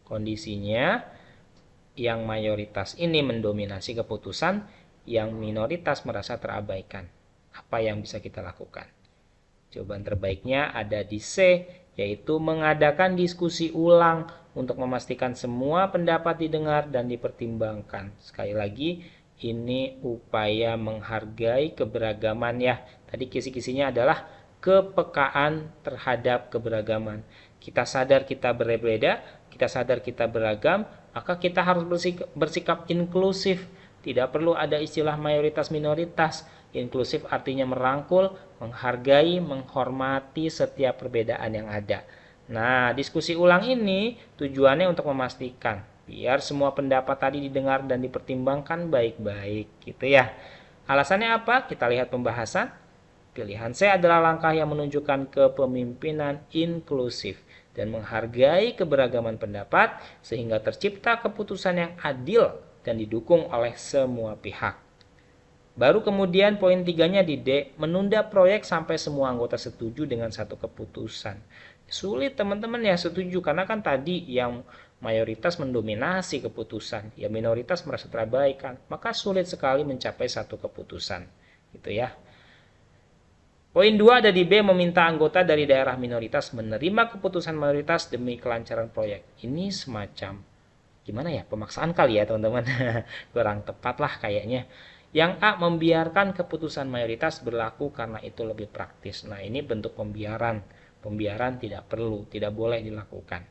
Speaker 1: Kondisinya, yang mayoritas ini mendominasi keputusan, yang minoritas merasa terabaikan. Apa yang bisa kita lakukan? Jawaban terbaiknya ada di C, yaitu mengadakan diskusi ulang untuk memastikan semua pendapat didengar dan dipertimbangkan. Sekali lagi, ini upaya menghargai keberagaman ya. Tadi kisi-kisinya adalah kepekaan terhadap keberagaman. Kita sadar kita berbeda, kita sadar kita beragam, maka kita harus bersikap inklusif. Tidak perlu ada istilah mayoritas minoritas. Inklusif artinya merangkul, menghargai, menghormati setiap perbedaan yang ada. Nah, diskusi ulang ini tujuannya untuk memastikan biar semua pendapat tadi didengar dan dipertimbangkan baik-baik gitu ya. Alasannya apa? Kita lihat pembahasan. Pilihan C adalah langkah yang menunjukkan kepemimpinan inklusif dan menghargai keberagaman pendapat sehingga tercipta keputusan yang adil dan didukung oleh semua pihak. Baru kemudian poin 3-nya di D, menunda proyek sampai semua anggota setuju dengan satu keputusan. Sulit teman-teman ya setuju, karena kan tadi yang mayoritas mendominasi keputusan, ya minoritas merasa terabaikan, maka sulit sekali mencapai satu keputusan. Gitu ya. Poin 2 ada di B, meminta anggota dari daerah minoritas menerima keputusan mayoritas demi kelancaran proyek. Ini semacam, gimana ya, pemaksaan kali ya teman-teman. Kurang tepat lah kayaknya. Yang A, membiarkan keputusan mayoritas berlaku karena itu lebih praktis. Nah, ini bentuk pembiaran. Pembiaran tidak perlu, tidak boleh dilakukan.